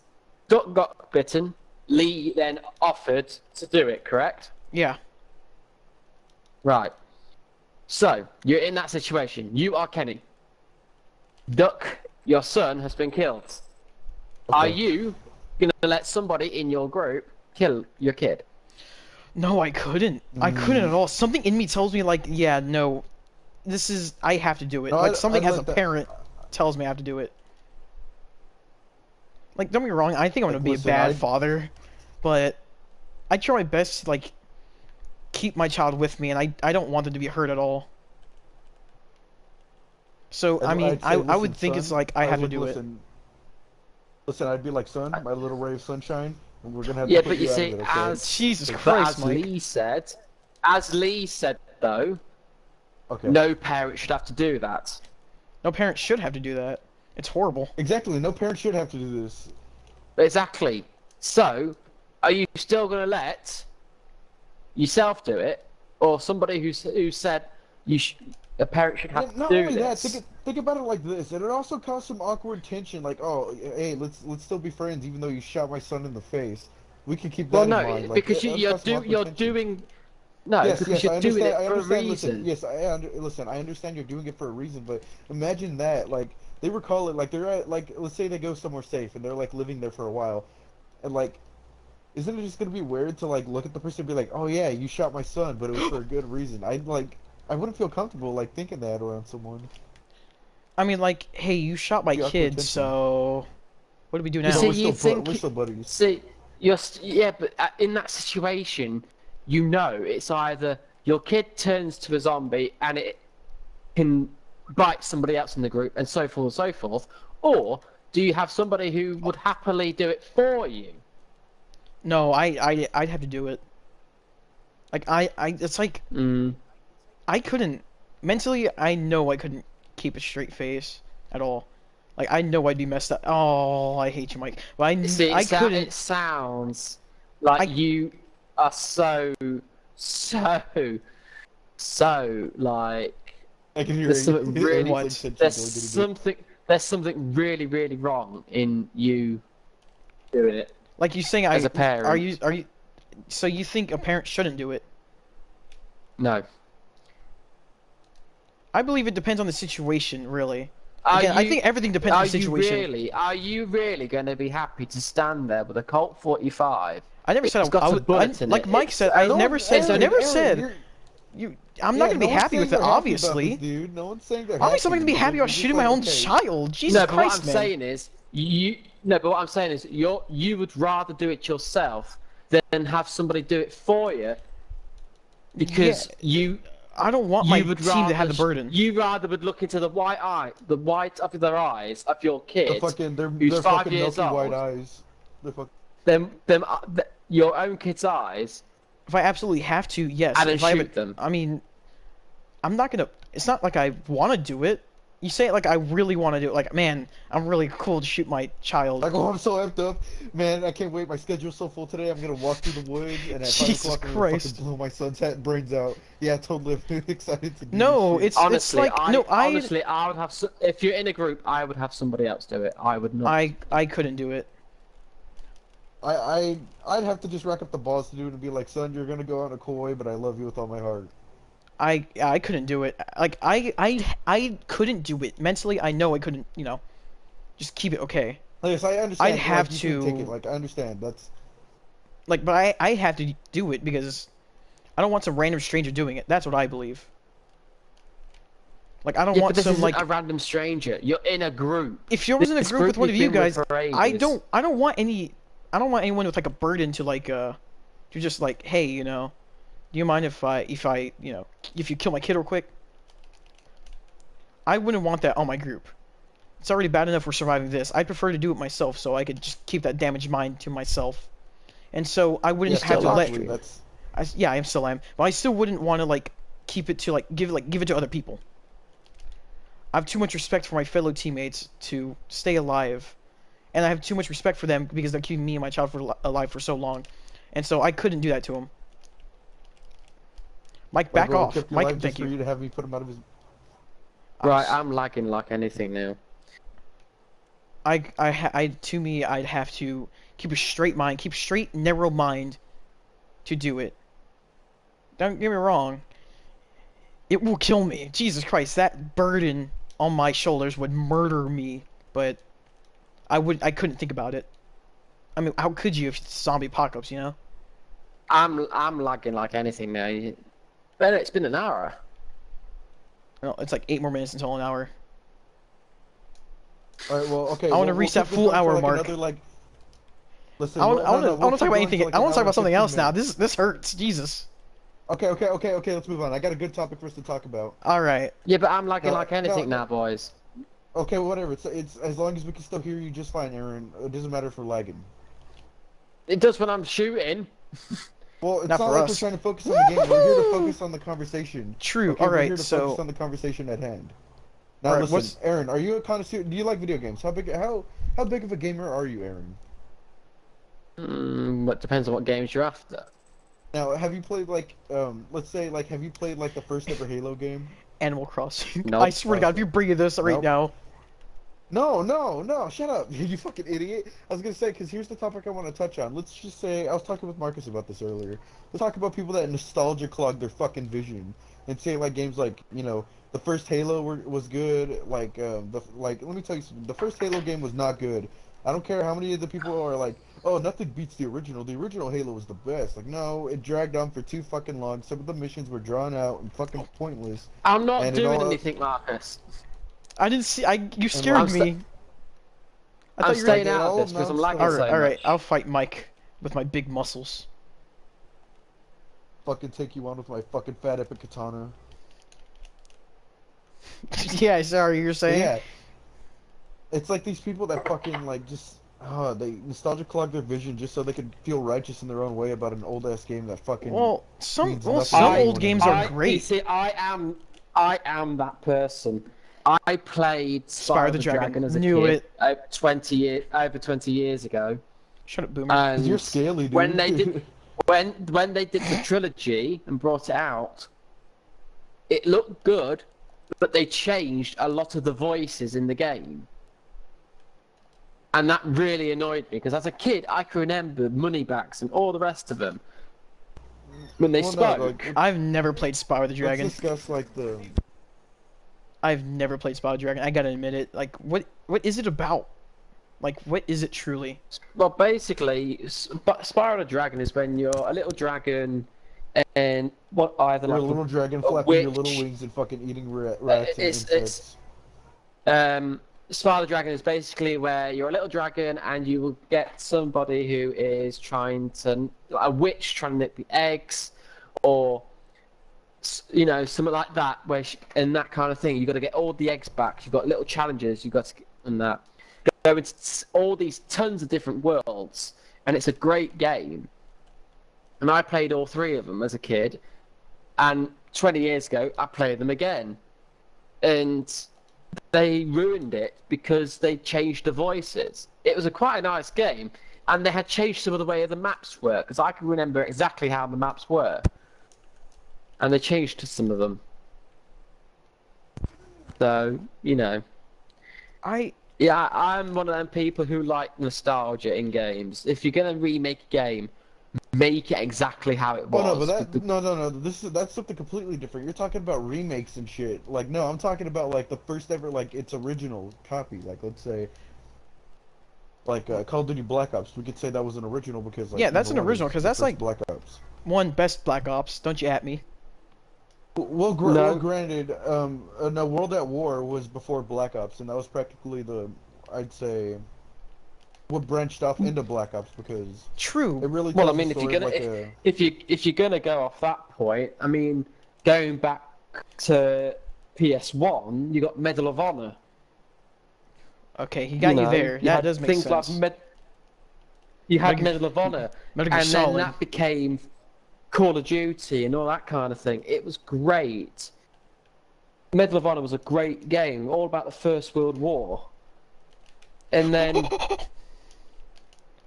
got bitten. Lee then offered to do it. Correct? Yeah. Right. So you're in that situation. You are Kenny. Duck, your son has been killed. Okay. Are you gonna let somebody in your group kill your kid? No, I couldn't. I couldn't at all. Something in me tells me like, yeah, no, I have to do it. No, Like I- something I as a like that. parent tells me I have to do it. Like, don't get me wrong, I think I'm gonna Like, be listen, a bad I- father, but I try my best to like keep my child with me, and I don't want them to be hurt at all. So I mean, I'd say, I listen, would think it's son, like I have to would do it. Listen, I'd be like, son, my little ray of sunshine, and we're gonna have Yeah, to put but you out of see, it, okay? as Jesus but Christ, as Mike. Lee said though, Okay. no parent should have to do that. No parent should have to do that. It's horrible. Exactly. No parent should have to do this. Exactly. So, are you still gonna let yourself do it, or somebody who said a parent should have to Not do only that, this? think about it like this, and it also caused some awkward tension. Like, oh, hey, let's still be friends, even though you shot my son in the face. We can keep that Well, in no, mind. Like, because it you're caused some awkward tension. doing. No, Yes, because yes, you're I doing understand. it I for a understand. reason. Listen, I understand you're doing it for a reason, but imagine that, like, they recall it, like, they're at, like, let's say they go somewhere safe, and they're, like, living there for a while, and, like, isn't it just gonna be weird to, like, look at the person and be like, oh, yeah, you shot my son, but it was for a good reason? I wouldn't feel comfortable, like, thinking that around someone. I mean, like, hey, you shot my The awkward kid, tension. so what do we do now? You see, We're still buddies. See, but in that situation, you know it's either your kid turns to a zombie and it can bite somebody else in the group and so forth and so forth, or do you have somebody who would happily do it for you? No, I'd have to do it. Like it's like I couldn't mentally. I know I couldn't keep a straight face at all. Like I know I'd be messed up. Oh, I hate you, Mike. But See, I it couldn't. sounds like you are so like I can hear there's you. something really What? there's something really wrong in you doing it. Like you saying, As a parent. Are you? So you think a parent shouldn't do it? No. I believe it depends on the situation, really. Again, I think everything depends on the situation. Are you really going to be happy to stand there with a Colt 45? I never said It's got a bullet in like it. Mike said. I never said. I never said. I'm not gonna be happy with it, obviously. Dude, no one's saying they're Obviously, I'm not gonna be happy about shooting my own child. Jesus Christ, man. What I'm saying is, but what I'm saying is, you would rather do it yourself than have somebody do it for you, because I don't want my team to have the burden. You rather would look into the white of their eyes of your kid, who's 5 years old. White eyes. Your own kid's eyes. If I absolutely have to, yes. And then shoot them. I mean, I'm not gonna. It's not like I want to do it. You say it like I really want to do it. Like, man, I'm really cool to shoot my child. Like, oh, I'm so amped up, man. I can't wait. My schedule's so full today. I'm gonna walk through the woods and at 5 o'clock I'm gonna fucking blow my son's head and brains out. Yeah, totally. I'm excited to do this shit. Honestly, it's like honestly, I would have. If you're in a group, I would have somebody else do it. I would not. I couldn't do it. I'd have to just rack up the balls to do it and be like, son, you're gonna go on a cool way, but I love you with all my heart. I couldn't do it. Like I couldn't do it mentally. I know I couldn't. Just keep it okay. Yes, I understand. I'd have to take it. Like, I understand. That's like, but I have to do it because I don't want some random stranger doing it. That's what I believe. Like, I don't want some like a random stranger. You're in a group. If you was in a group with one of you guys, I don't want anyone with like a burden to like to just like, hey, do you mind if you kill my kid real quick? I wouldn't want that on my group. It's already bad enough we're surviving this. I'd prefer to do it myself so I could just keep that damaged mind to myself. And so I wouldn't have to let. Yeah, I still am, but I still wouldn't want to like keep it to like give it to other people. I have too much respect for my fellow teammates to stay alive, and I have too much respect for them because they're keeping me and my child alive for so long, and so I couldn't do that to him. Mike, back off. Mike, thank you. For you to have me put him out of his... Right, I'm lagging like anything now. To me, I'd have to keep a straight mind, keep straight, narrow mind to do it. Don't get me wrong. It will kill me. Jesus Christ, that burden on my shoulders would murder me, but I couldn't think about it. I mean, how could you if it's zombie apocalypse, I'm lagging like anything now. But it's been an hour. No, it's like 8 more minutes until an hour. Alright, well, okay. I want to reach that full hour mark. Listen, I want to talk about anything. I want to talk about something else now. This hurts. Jesus. Okay. Let's move on. I got a good topic for us to talk about. All right. Yeah, but I'm lagging like anything now, boys. Okay, whatever. It's as long as we can still hear you just fine, Aaron. It doesn't matter if we're lagging. It does when I'm shooting. Well, it's not like we're trying to focus on the game. We're here to focus on the conversation. True. Okay, all right. We're here to focus on the conversation at hand. Now, right, listen, Aaron. Are you a connoisseur? Do you like video games? How big of a gamer are you, Aaron? It depends on what games you're after. Now, have you played like, let's say, like, have you played like the first ever Halo game? Animal Crossing. Nope. I swear to God, if you bring this right now. No, shut up, you fucking idiot. I was gonna say, because here's the topic I want to touch on. Let's just say, I was talking with Marcus about this earlier. Let's talk about people that nostalgia clog their fucking vision and say like games like, the first Halo was good. Like, let me tell you something. The first Halo game was not good. I don't care how many of the people are like, oh, nothing beats the original. The original Halo was the best. Like, no, it dragged on for too fucking long. Some of the missions were drawn out and fucking pointless. I'm not doing anything, Marcus. I didn't see. You scared me. I'm staying out of this because I'm lagging so much. All right, I'll fight Mike with my big muscles. Fucking take you on with my fucking fat epic katana. Yeah, sorry, you're saying? Yeah. It's like these people that fucking like just they nostalgia clog their vision just so they can feel righteous in their own way about an old ass game that fucking. Some old games are great. You see, I am that person. I played Spyro the Dragon as a kid. Over 20 years ago. Shut up, boomer. And you're scaly, dude. When they did the trilogy and brought it out, it looked good, but they changed a lot of the voices in the game. And that really annoyed me, because as a kid, I can remember Moneybacks and all the rest of them when they spoke. I've never played Spyro the Dragon. Let's discuss, like, I've never played Spyro the Dragon. I gotta admit it. Like, what is it about? Like, what is it truly? Well, basically, Spyro the Dragon is when you're a little dragon and what either You're like a little dragon a flapping your little witch. wings and fucking eating rats and insects. Spire the Dragon is basically where you're a little dragon and you will get somebody who is trying to, a witch trying to nip the eggs, or you know, something like that, where and that kind of thing. You got to get all the eggs back. You've got little challenges. You got to and that go into all these tons of different worlds, and it's a great game. And I played all 3 of them as a kid, and 20 years ago I played them again, and they ruined it because they changed the voices. It was quite a nice game, and they had changed some of the way the maps were, because I can remember exactly how the maps were, and they changed to some of them. So, you know, I'm one of them people who like nostalgia in games. If you're gonna remake a game, make it exactly how it was. Oh no, but no. That's something completely different. You're talking about remakes and shit. Like no, I'm talking about like the first ever like its original copy. Like let's say, like Call of Duty Black Ops. We could say that was an original because like, yeah, that's an original because that's like Black Ops. One best Black Ops. Don't you at me? Well, No. granted, no, World at War was before Black Ops, and that was practically I'd say, what branched off into Black Ops because True. it really. Well, I tells mean, the if you're story gonna of, like, if you're gonna go off that point, I mean, going back to PS1, you got Medal of Honor. Okay, he got you there. That does make sense. You had Medal of Honor, Metal Gear and Solid. then that became Call of Duty and all that kind of thing. It was great. Medal of Honor was a great game, all about the First World War. And then,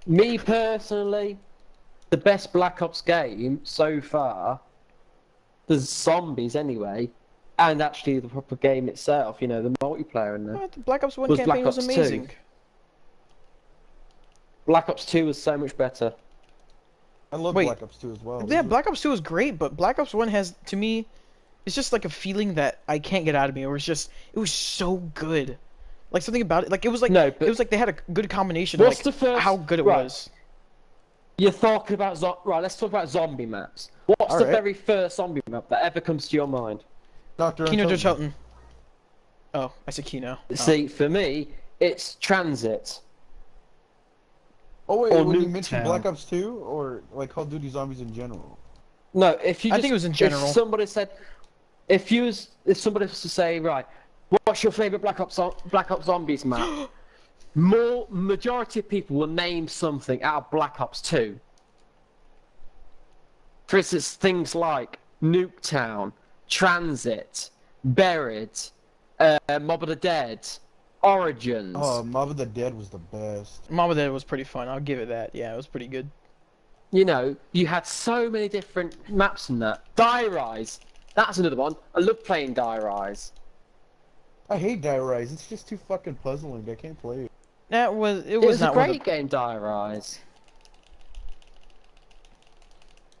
me personally, the best Black Ops game so far, the zombies anyway, and actually the proper game itself, you know, the multiplayer in there. The Black Ops 1 was campaign Black was Ops 2. amazing. Black Ops 2 was so much better. I love Wait. Black Ops 2 as well. Yeah, Black Ops 2 was great, but Black Ops 1 has, to me, it's just like a feeling that I can't get out of me, or it was so good. Like something about it, like it was like, No, but it was like they had a good combination of what's like the first- how good it right. was. You're talking about right. Let's talk about zombie maps. What's the Alright. very first zombie map that ever comes to your mind? Dr. Kino Antonio. Houghton. Oh, I said Kino. Oh. See, for me, it's Transit. Oh wait, or when you mentioned Nuketown. Black Ops 2 or like Call of Duty Zombies in general? No, if you I just, think it was in general. If somebody said, if somebody was to say, right, what's your favorite Black Ops Zombies map? Majority of people will name something out of Black Ops 2. For instance, things like Nuketown, Transit, Buried, Mob of the Dead, Origins. Oh, Mob of the Dead was the best. Mama Dead was pretty fun. I'll give it that. Yeah, it was pretty good. You know, you had so many different maps in that. Die Rise, that's another one. I love playing Die Rise. I hate Die Rise. It's just too fucking puzzling. I can't play it. That was it It was was a not one of great game, Die Rise.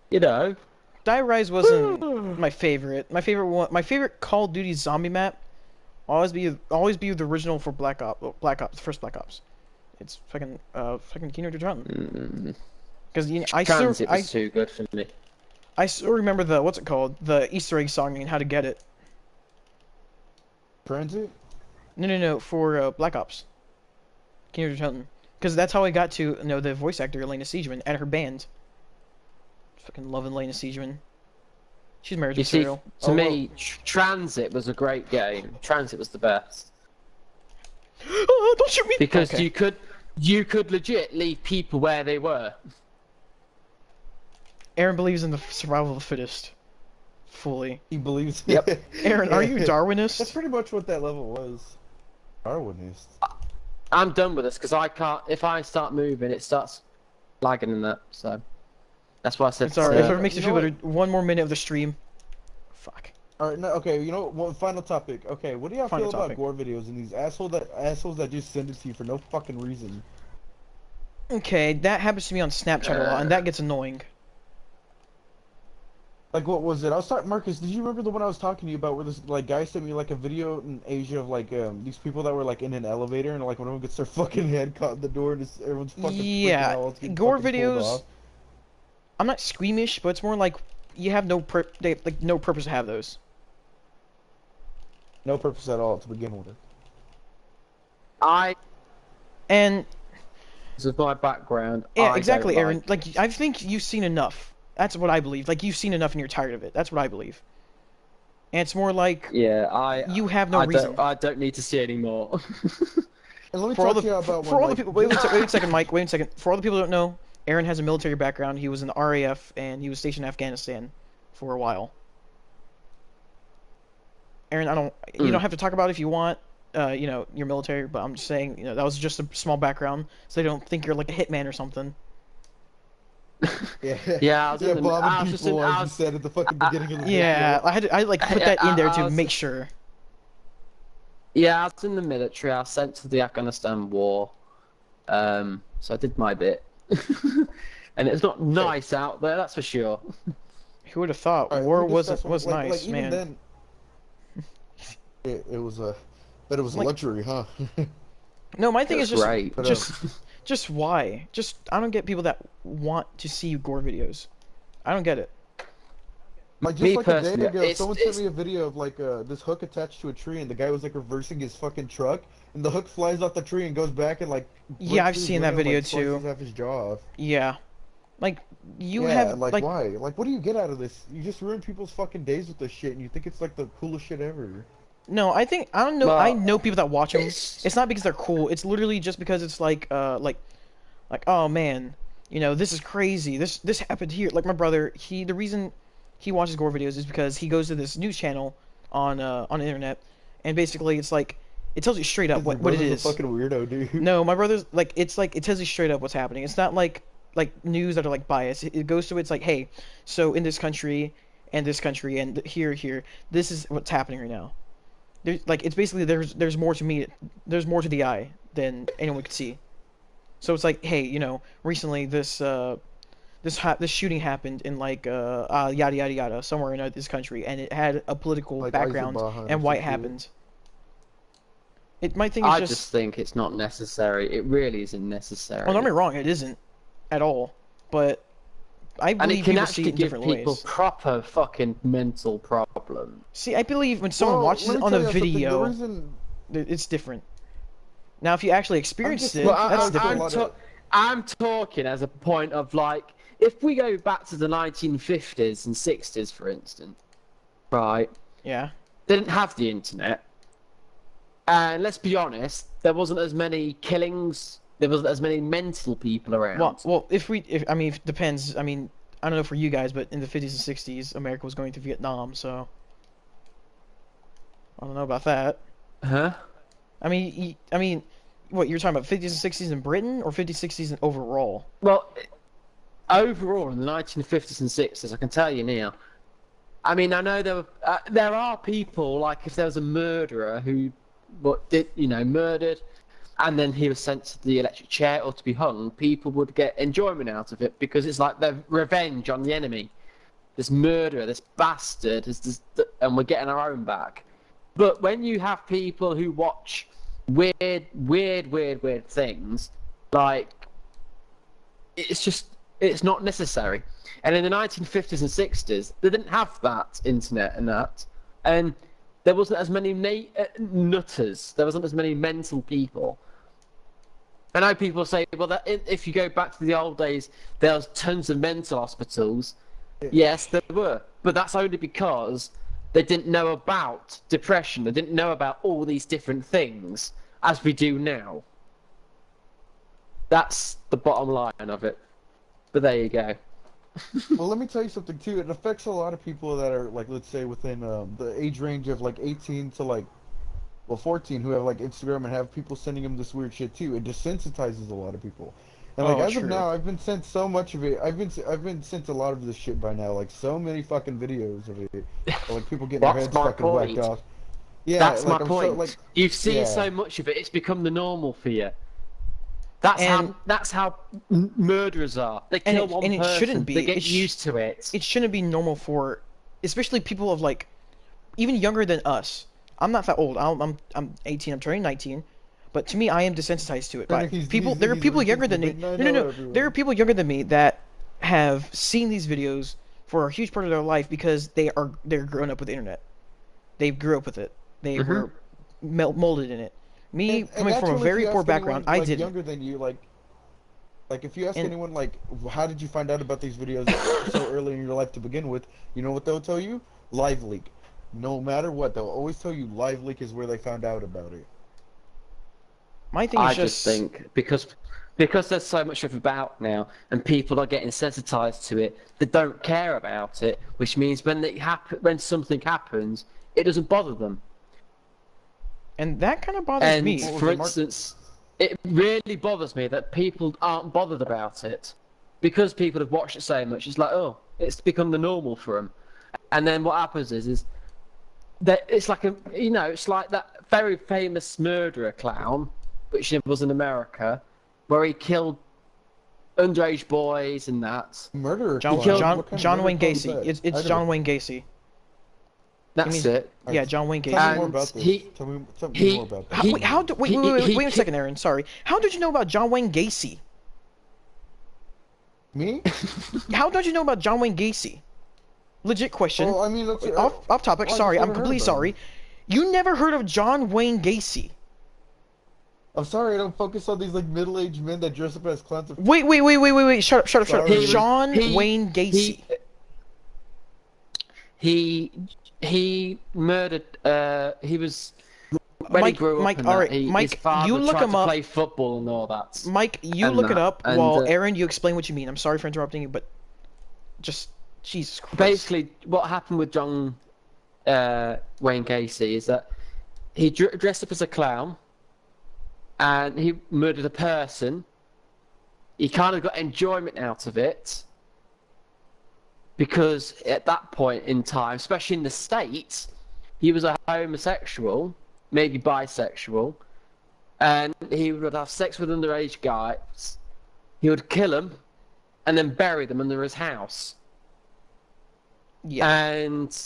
You know, Die Rise wasn't my favorite. My favorite Call of Duty zombie map always be the original for Black Ops, first Black Ops. It's fucking Kino Houghton. Because Transit was too good for me. I still remember what's it called, the Easter egg song and how to get it. Transit? No, for Black Ops. Kino Houghton. Because that's how I got to know the voice actor Elena Siegeman and her band. Fucking loving Elena Siegeman. She's married to You see, material. to me, Transit was a great game. Transit was the best Oh, don't shoot me! because Okay. you could legit leave people where they were. Aaron believes in the survival of the fittest. Fully. He believes. Yep. Aaron, are you That's Darwinist? pretty much what that level was. Darwinist. I'm done with this because I can't. If I start moving, it starts lagging in that. So that's why I said. It's alright. If Uh, it makes you you feel know better, one more minute of the stream. Fuck. Alright, no, okay, you know what? One final topic. Okay, what do y'all Final feel about topic. gore videos and these assholes that just send it to you for no fucking reason? Okay, that happens to me on Snapchat a lot, and that gets annoying. Like, what was it? I was talking, Marcus, did you remember the one I was talking to you about where this, like, guy sent me, like, a video in Asia of, like, these people that were, like, in an elevator and, like, one of them gets their fucking head caught in the door and everyone's fucking freaking Yeah, out, it's getting gore fucking pulled videos. off. I'm not squeamish, but it's more like you have no purpose to have those. No purpose at all to begin with. And This is my background. yeah, I exactly, don't Aaron. like Like, I think you've seen enough. That's what I believe. Like, you've seen enough and you're tired of it. That's what I believe. And it's more like Yeah, you have no reason. I don't need to see any more. And let me For all talk the to you about for one, all the like, people, wait a second, Mike. Wait a second. For all the people who don't know, Aaron has a military background. He was in the RAF and he was stationed in Afghanistan for a while. Aaron, you don't have to talk about it if you want, you know, your military, but I'm just saying, you know, that was just a small background, so they don't think you're like a hitman or something. Yeah, Yeah, I was in the- I bombing was just people, in- I as you was- said at the fucking beginning of the Yeah, video. I like put that in there to was make just- sure. Yeah, I was in the military. I was sent to the Afghanistan war. So I did my bit. And it's not nice out there, that's for sure. Who would have thought Alright, war let me was discuss one- nice, like, even man. then, it was a, but it was a Like- luxury, huh? No, my thing It is was just great. But, just why? Just I don't get people that want to see gore videos. I don't get it. Like just Me like a day personally, ago, it's- someone it's- sent me a video of like this hook attached to a tree, and the guy was like reversing his fucking truck, and the hook flies off the tree and goes back and like. Yeah, breaks I've through his seen that window, video like, slices too. half his jaw off. Yeah, like you Yeah, have like why? Like what do you get out of this? You just ruin people's fucking days with this shit, and you think it's like the coolest shit ever. No, I don't know. Well, I know people that watch them. it's- It's not because they're cool. It's literally just because it's like oh man, you know, this is crazy. This happened here. Like my brother, the reason he watches gore videos is because he goes to this news channel on the internet, and basically it's like it tells you straight up what it Brother's is. a fucking weirdo, dude. No, my brother's like it tells you straight up what's happening. It's not like news that are like biased. It goes to it's like, hey, so in this country and here, this is what's happening right now. Like it's basically there's more to me. There's more to the eye than anyone could see. So it's like, hey, you know, recently this shooting happened in like yada yada yada somewhere in this country, and it had a political Like background Eisenbach and why it some shit. happened. My thing is I just think it's not necessary. It really isn't necessary. well, don't get me wrong, it isn't at all, but I And believe it can people see actually it in give different people ways. proper fucking mental problems. See, I believe when someone Well, watches let it me on tell a you something, video, the reason it's different. Now, if you actually experienced just- it, well, that's I'm different. talking- I'm talking as a point of like, if we go back to the 1950s and 60s, for instance, right? Yeah. They didn't have the internet, and let's be honest, there wasn't as many killings. There wasn't as many mental people around. Well, I mean, it depends. I mean, I don't know for you guys, but in the 50s and 60s, America was going through Vietnam, so I don't know about that. Huh? I mean, what you're talking about 50s and 60s in Britain or 50s 60s in overall? Well, overall in the 1950s and 60s, I can tell you now. I mean, I know there are people like if there was a murderer who murdered, and then he was sent to the electric chair or to be hung, people would get enjoyment out of it because it's like their revenge on the enemy. This murderer, this bastard, and we're getting our own back. But when you have people who watch weird things, like it's not necessary. And in the 1950s and 60s, they didn't have that internet and that, and there wasn't as many nutters. There wasn't as many mental people. I know people say, well, if you go back to the old days, there was tons of mental hospitals. Yes, there were, but that's only because they didn't know about depression. They didn't know about all these different things as we do now. That's the bottom line of it. But there you go. Well, let me tell you something too. It affects a lot of people that are like, let's say, within the age range of like 18 to like, 14, who have like Instagram and have people sending them this weird shit too. It desensitizes a lot of people. And like as true. of now, I've been sent so much of it. I've been sent a lot of this shit by now. Like so many fucking videos of it. Like people getting their That's heads my fucking point. whacked off. Yeah, That's like, my I'm point. So, like, You've seen yeah. so much of it; it's become the normal for you. And- That's how murderers are. They kill one and it person. shouldn't be. They get It sh- used to it. It shouldn't be normal for, especially people of like, even younger than us. I'm not that old. I'm 18. I'm turning 19. But to me, I am desensitized to it. But But he's- there are he's people releasing younger than me. something. I No. know everyone. There are people younger than me that have seen these videos for a huge part of their life because they're grown up with the internet. They grew up with it. They were molded in it. Me, coming from a very poor background, I didn't. Younger than you, like if you ask anyone, like, how did you find out about these videos so early in your life to begin with? You know what they'll tell you? Live leak. No matter what, they'll always tell you live leak is where they found out about it. My thing is I just think because there's so much of about now, and people are getting sensitized to it, they don't care about it, which means when something happens, it doesn't bother them. And that kind of bothers me. For instance, it really bothers me that people aren't bothered about it. Because people have watched it so much, it's like, oh, it's become the normal for them. And then what happens is that it's like it's like that very famous murderer clown, which was in America, where he killed underage boys and that. Murderer John Wayne Gacy. It's John Wayne Gacy. That's it. Yeah, John Wayne Gacy. Tell me more about this. Tell me more about that. Wait a second, Aaron. Sorry. How did you know about John Wayne Gacy? Me? How did you know about John Wayne Gacy? Legit question. Well, I mean, that's, off topic. Sorry, I'm completely sorry. You never heard of John Wayne Gacy? I'm sorry, I don't focus on these like middle-aged men that dress up as clowns. Wait! Shut up! Sorry. John Wayne Gacy. He murdered. He was. When he grew up, his father you look tried him to up. play football and all that. Mike, you look it up while Aaron, you explain what you mean. I'm sorry for interrupting you, but just Jesus Christ. Basically, what happened with John Wayne Gacy is that he dressed up as a clown, and he murdered a person. He kind of got enjoyment out of it. Because at that point in time, especially in the States, he was a homosexual, maybe bisexual, and he would have sex with underage guys. He would kill them, and then bury them under his house. Yeah. And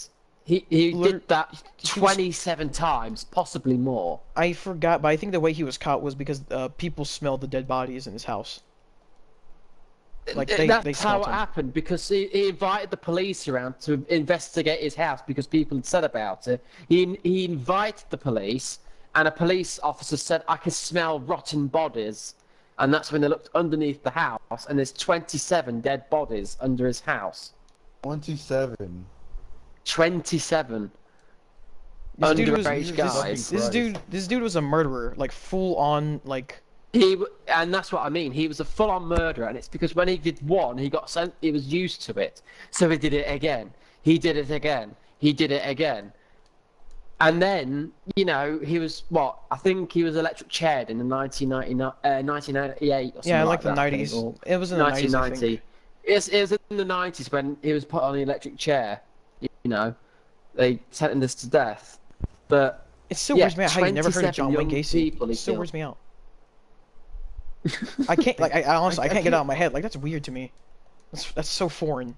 he did that 27 times, possibly more. I forgot, but I think the way he was caught was because people smelled the dead bodies in his house. Like that's how it happened, because he invited the police around to investigate his house because people had said about it. He invited the police, and a police officer said, "I can smell rotten bodies," and that's when they looked underneath the house, and there's 27 dead bodies under his house. 27. 27 underage guys. This dude was a murderer, like full on, like. And that's what I mean. He was a full-on murderer, and it's because when he did one, he got sent. He was used to it, so he did it again. He did it again. He did it again. And then, he was what? I think he was electric chaired in the 1998 or something. Yeah, like the 90s. It was in the 1990. It was in the 90s when he was put on the electric chair. They sentenced him to death. But it still weirds me out how you never heard of John Wayne Gacy. It still weirds me out. I can't, like, I honestly, I can't get it out of my head. Like, that's weird to me. That's so foreign.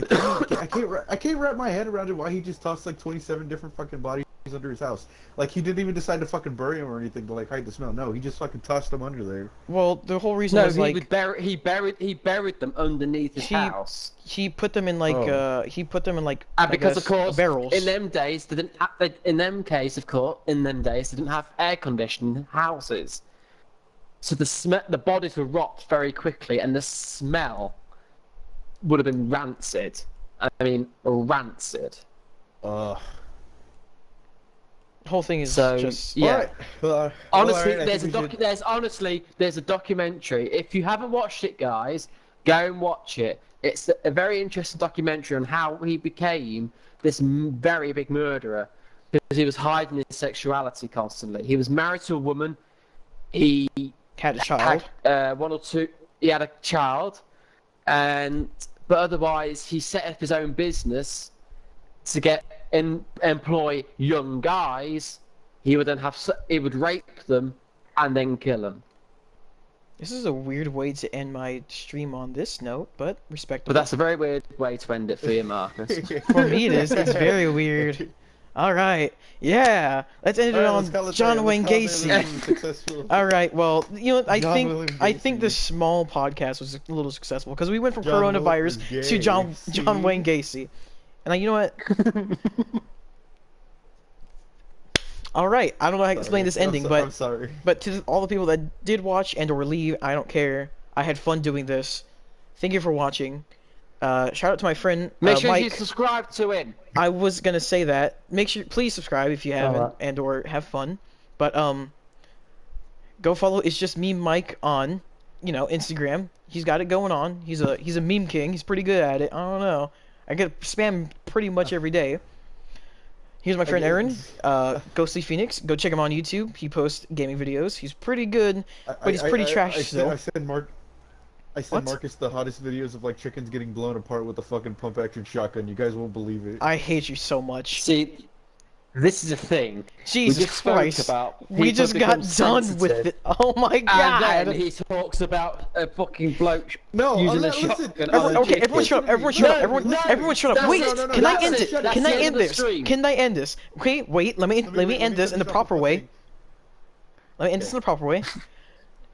I can't wrap my head around it why he just tossed like 27 different fucking bodies under his house. Like, he didn't even decide to fucking bury them or anything to like hide the smell. No, he just fucking tossed them under there. Well, the whole reason was like he buried them underneath his house. He put them in like and because of course barrels. In them days they didn't have, in them days they didn't have air conditioned houses, so the bodies would rot very quickly and the smell would have been rancid. I mean, rancid. The whole thing is just yeah. Honestly, right, there's a documentary. If you haven't watched it, guys, go and watch it. It's a very interesting documentary on how he became this very big murderer, because he was hiding his sexuality constantly. He was married to a woman. He had a child. He had a child, but otherwise he set up his own business to employ young guys. He would rape them and then kill them. This is a weird way to end my stream on this note, but respectable. But that's a very weird way to end it for you, Marcus. For me, it is. It's very weird. All right. Yeah. Let's end it Alright, on let's call it John there. Wayne Let's call it Gacy. successful. All right. Well, you know, John William I think Gacy. this small podcast was a little successful because we went from John coronavirus William to John Gacy. Wayne Gacy, and you know what? All right. I don't know how to explain this ending, I'm sorry. but to all the people that did watch and or leave, I don't care. I had fun doing this. Thank you for watching. Shout out to my friend Make sure Mike. you subscribe to him. I was gonna say that. Make sure, please subscribe if you haven't, Alright. and or have fun. But go follow. It's just me, Mike, on Instagram. He's got it going on. He's a meme king. He's pretty good at it. I don't know. I get spam pretty much every day. Here's my friend Aaron, Ghostly Phoenix. Go check him on YouTube. He posts gaming videos. He's pretty good, but he's pretty trash still. I said What? Marcus the hottest videos of like chickens getting blown apart with a fucking pump action shotgun. You guys won't believe it. I hate you so much. See, this is a thing. Jesus we just Christ. Spoke about We just got done with it. Oh my god. And then he talks about a fucking bloke No, using a listen. shotgun. Okay, everyone shut up. Everyone shut up. Everyone shut up. Wait, no, can I that's end it. it? Shut up. Can I That's the end end of the this? stream. Can I end this? Okay, wait. Let me end this in the finish proper off the way. thing. Let me end this in the proper way.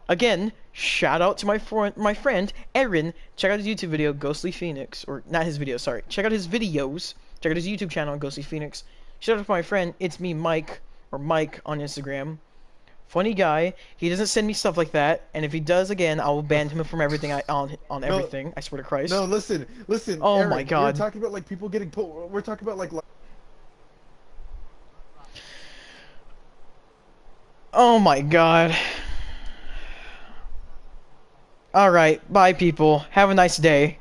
Again, shout out to my friend Aaron. Check out his YouTube video, Ghostly Phoenix, or not his video. Sorry. Check out his videos. Check out his YouTube channel, Ghostly Phoenix. Shout out to my friend. It's me, Mike, or Mike on Instagram. Funny guy. He doesn't send me stuff like that, and if he does again, I will ban him from everything on everything. I swear to Christ. No, listen. Oh Aaron, my God. We're talking about like people getting pulled. We're talking about like. Oh my god. Alright, bye people. Have a nice day.